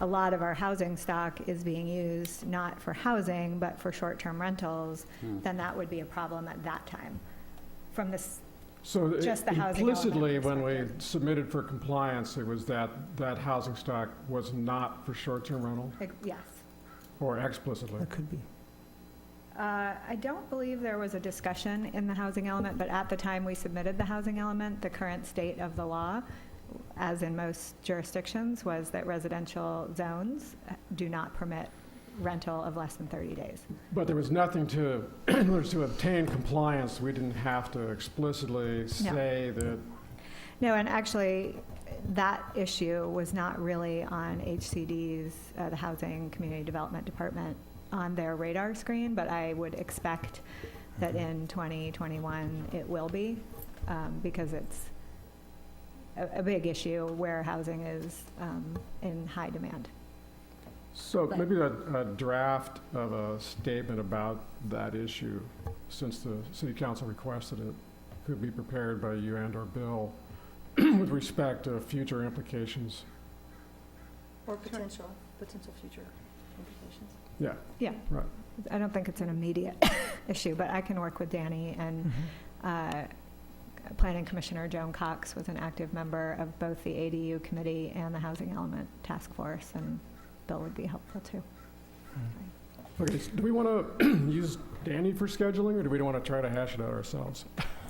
a lot of our housing stock is being used not for housing, but for short-term rentals, then that would be a problem at that time. From this, so Just the housing element implicitly, when we perspective. submitted for compliance, it was that housing stock was not for short-term rental, yes. or explicitly? That could be. I don't believe there was a discussion in the housing element, but at the time we submitted the housing element, the current state of the law, as in most jurisdictions, was that residential zones do not permit rental of less than 30 days. But there was nothing to, in order to obtain compliance, we didn't have to explicitly say that. No, and actually, that issue was not really on HCD's, the Housing Community Development Department, on their radar screen, but I would expect that in 2021 it will be, because it's a big issue where housing is in high demand. So maybe a draft of a statement about that issue, since the city council requested it, could be prepared by you and/or Bill with respect to future implications. Or potential future implications. Yeah. Yeah. Right. I don't think it's an immediate issue, but I can work with Danny, and Planning Commissioner Joan Cox was an active member of both the ADU committee and the Housing Element Task Force, and Bill would be helpful too. Okay, so do we want to use Danny for scheduling, or do we want to try to hash it out ourselves?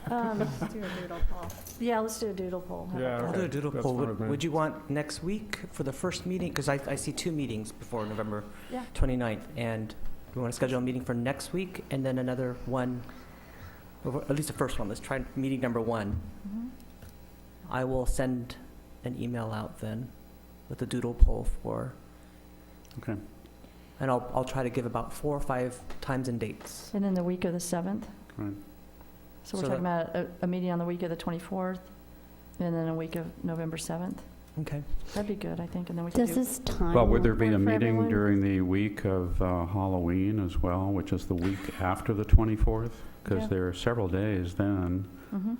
Let's do a doodle poll. Yeah, let's do a doodle poll. How about Yeah, that? We'll do a doodle That's poll. fine with me. Would you want next week for the first meeting? Because I see 2 meetings before November Yeah. 29th. And we want to schedule a meeting for next week and then another one, or at least the first one. Let's try meeting number 1. Mhm. I will send an email out then with a doodle poll for, Okay. and I'll try to give about 4 or 5 times and dates. And then the week of the 7th? Right. So we're So talking about a meeting on the week of the 24th, and then a week of November 7th? Okay. That'd be good, I think, and then we could Does do. this time Well, would there be work a for meeting everyone? during the week of Halloween as well, which is the week after the 24th? Yeah. Because there are several days then. Mhm.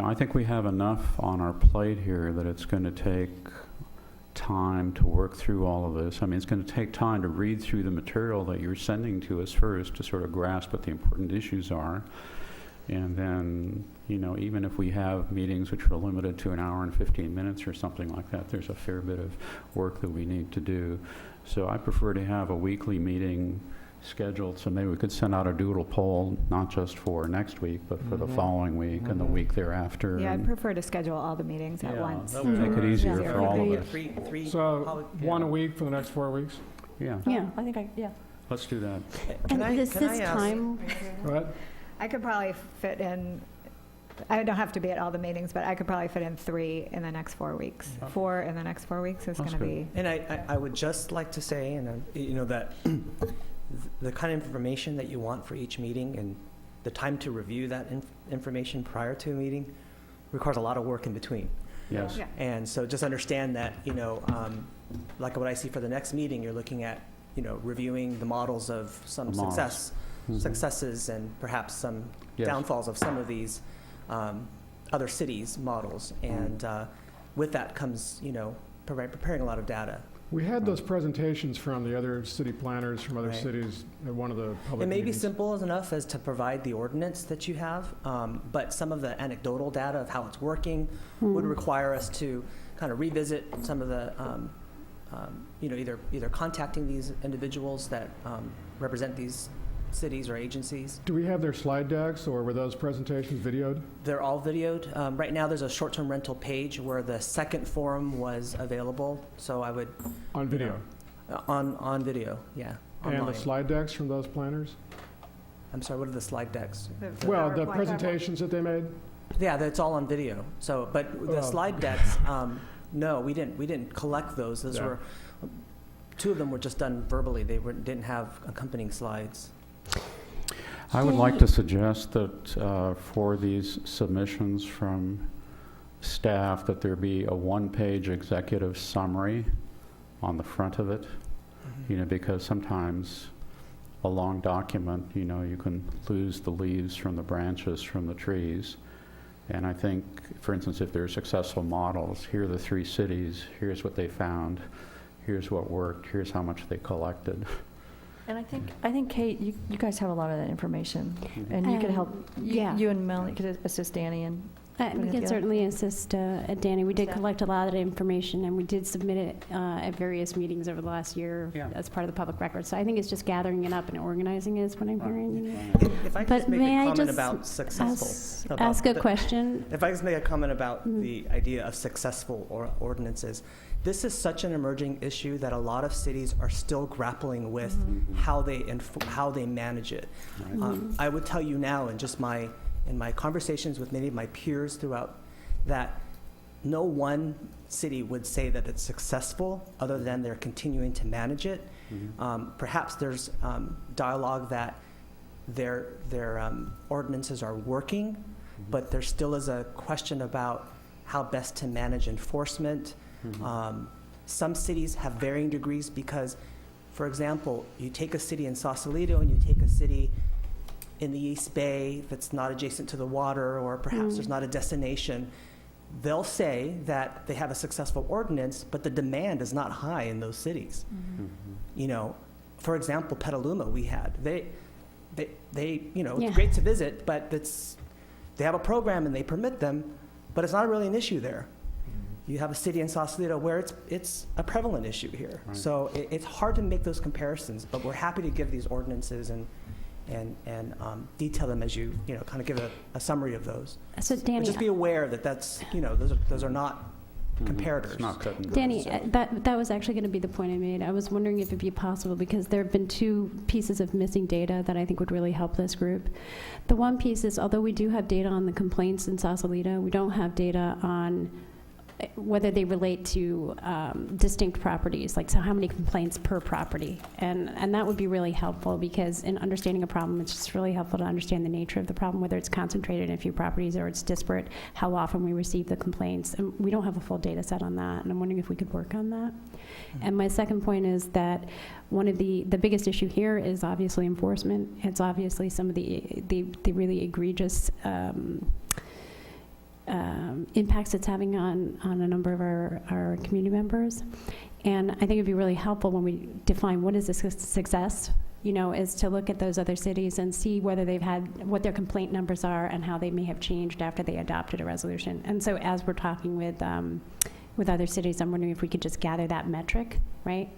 I think we have enough on our plate here that it's going to take time to work through all of this. I mean, it's going to take time to read through the material that you're sending to us first to sort of grasp what the important issues are. And then, even if we have meetings which are limited to an hour and 15 minutes or something like that, there's a fair bit of work that we need to do. So I prefer to have a weekly meeting scheduled, so maybe we could send out a doodle poll, not just for next week, but for the Mhm. following week and the Mhm. week thereafter. Yeah, I'd and- prefer to schedule all the meetings at Yeah, once. that would make it easier Yeah. for all of Agreed. us. Three. So, one a week for the next 4 weeks? Yeah, Yeah. I think let's do that. Can And does can this ask- time, What? I could probably fit in, I don't have to be at all the meetings, but I could probably fit in 3 in the next 4 weeks. Okay. 4 in the next 4 weeks is That's going to be, And I would just like to say, that the kind of information that you want for each meeting and the time to review that information prior to a meeting requires a lot of work in between. Yes. yeah. And so just understand that, like what I see for the next meeting, you're looking at, reviewing the models of some The models. Mhm. successes and perhaps some Yes. downfalls of some of these other cities' models. And with that comes, preparing a lot of data. We had those presentations from the other city planners from other Right. cities at one of the public It may be meetings. simple enough as to provide the ordinance that you have, but some of the anecdotal data of how it's working would require us to kind of revisit some of the, either contacting these individuals that represent these cities or agencies. Do we have their slide decks, or were those presentations videoed? They're all videoed. Right now, there's a short-term rental page where the second forum was available, so I would, On video? on video, yeah, And the online. slide decks from those planners? I'm sorry, what are the slide decks? Well, the PowerPoint. presentations that they made? Yeah, that's all on video. So, but the Oh. slide decks, no, we didn't collect those. Those Yeah. were, 2 of them were just done verbally. They didn't have accompanying slides. I would like to suggest that for these submissions from staff, that there be a 1-page executive summary on the front of it, because sometimes a long document, you can lose the leaves from the branches from the trees. And I think, for instance, if there are successful models, here are the 3 cities, here's what they found, here's what worked, here's how much they collected. And I think Kate, you guys have a lot of that information, and you could help, yeah. you and Melanie could assist Danny and We putting it can together. certainly assist Danny. We did Yeah. collect a lot of the information, and we did submit it at various meetings over the last year Yeah. as part of the public record. So I think it's just gathering it up and organizing it is what I'm hearing. If I could But just make may a I comment just about successful. Ask a question. If I just make a comment about Mhm. the idea of successful ordinances, this is such an emerging issue that a lot of cities are still grappling with how they manage it. I would tell you now, in my conversations with many of my peers throughout, that no one city would say that it's successful other than they're continuing to manage it. Perhaps there's dialogue that their ordinances are working, but there still is a question about how best to manage enforcement. Some cities have varying degrees because, for example, you take a city in Sausalito and you take a city in the East Bay that's not adjacent to the water, or perhaps there's not a destination, they'll say that they have a successful ordinance, but the demand is not high in those cities. For example, Petaluma we had, they Yeah. it's great to visit, but they have a program and they permit them, but it's not really an issue there. You have a city in Sausalito where it's a prevalent issue here. Right. So it's hard to make those comparisons, but we're happy to give these ordinances and detail them as you kind of give a summary of those. So But Danny, just be aware that those are not comparators. It's not cut and dry. Danny, that was actually going to be the point I made. I was wondering if it'd be possible, because there have been 2 pieces of missing data that I think would really help this group. The one piece is, although we do have data on the complaints in Sausalito, we don't have data on whether they relate to distinct properties, like so how many complaints per property. And that would be really helpful, because in understanding a problem, it's just really helpful to understand the nature of the problem, whether it's concentrated in a few properties or it's disparate, how often we receive the complaints. And we don't have a full data set on that, and I'm wondering if we could work on that. And my second point is that one of the biggest issue here is obviously enforcement. It's obviously some of the really egregious impacts it's having on a number of our community members. And I think it'd be really helpful when we define what is a success, is to look at those other cities and see whether what their complaint numbers are and how they may have changed after they adopted a resolution. And so as we're talking with other cities, I'm wondering if we could just gather that metric, right?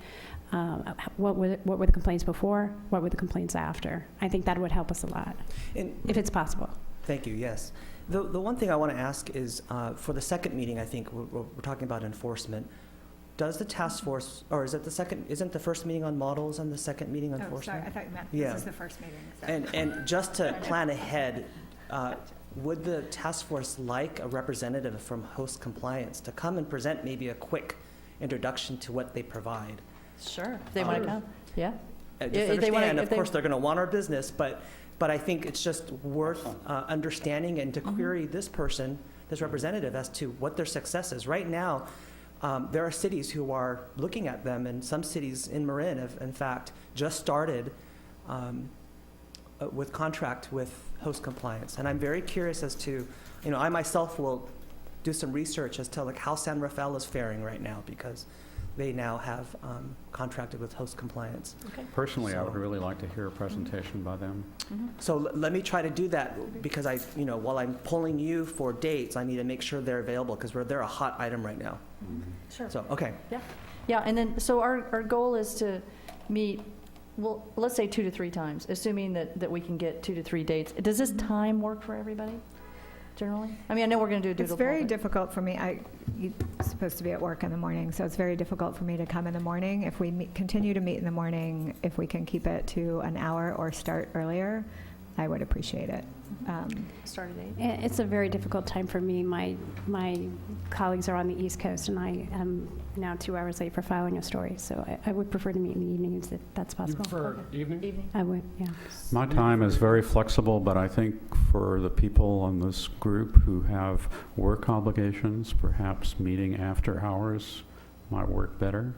What were the complaints before? What were the complaints after? I think that would help us a lot, And if it's possible. thank you, yes. The one thing I want to ask is, for the second meeting, I think we're talking about enforcement. Does the task force, or is it isn't the first meeting on models and the second meeting on enforcement? Oh, sorry, I thought you meant Yeah. this is the first meeting. And just to plan ahead, would the task force like a representative from Host Compliance to come and present maybe a quick introduction to what they provide? Sure, if they want to come, yeah. Just if they wanna- understand, if of they- course, they're going to want our business, but I think it's just worth understanding and to query this person, this representative, as to what their success is. Right now, there are cities who are looking at them, and some cities in Marin have, in fact, just started with contract with Host Compliance. And I'm very curious as to, I myself will do some research as to how San Rafael is faring right now, because they now have contracted with Host Compliance. Personally, I would So- really like to hear a presentation by them. So let me try to do that, because while I'm polling you for dates, I need to make sure they're available, because they're a hot item right now. Sure. So, okay. Yeah, and then, so our goal is to meet, well, let's say 2 to 3 times, assuming that we can get 2 to 3 dates. Does this time work for everybody, generally? I mean, I know we're going to do a doodle It's very poll, but- difficult for me. You're supposed to be at work in the morning, so it's very difficult for me to come in the morning. If we continue to meet in the morning, if we can keep it to an hour or start earlier, I would appreciate it. Start at 8. It's a very difficult time for me. My colleagues are on the East Coast, and I am now 2 hours late for filing a story. So I would prefer to meet in the evenings if that's You possible. prefer evening? Evening. I would, yeah. My time is very flexible, but I think for the people in this group who have work obligations, perhaps meeting after hours might work better.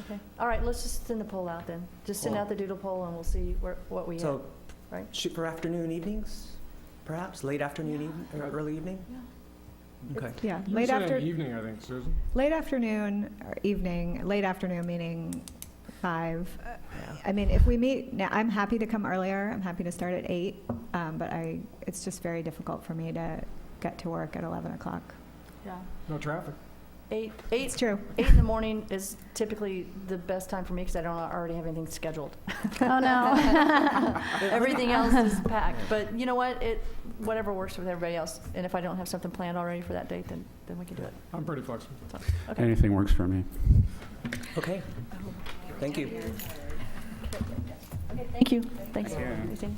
Okay. All right, let's just send the poll out then. Just send Poll. out the doodle poll and we'll see what we have. So, right. shoot for afternoon, evenings, perhaps, late afternoon, or early evening? Okay. Yeah, You late said after, evening, I think, Susan. late afternoon or evening, late afternoon meaning 5. Yeah. I mean, if we meet, now, I'm happy to come earlier, I'm happy to start at 8, but it's just very difficult for me to get to work at 11 o'clock. Yeah. No traffic. Eight It's true. in the morning is typically the best time for me because I don't already have anything scheduled. Oh, no. Everything else is packed. But you know what? Whatever works with everybody else. And if I don't have something planned already for that date, then we can do it. I'm pretty flexible. So, okay. Anything works for me. Okay. Thank you. Okay, thank you. Thanks. Christine.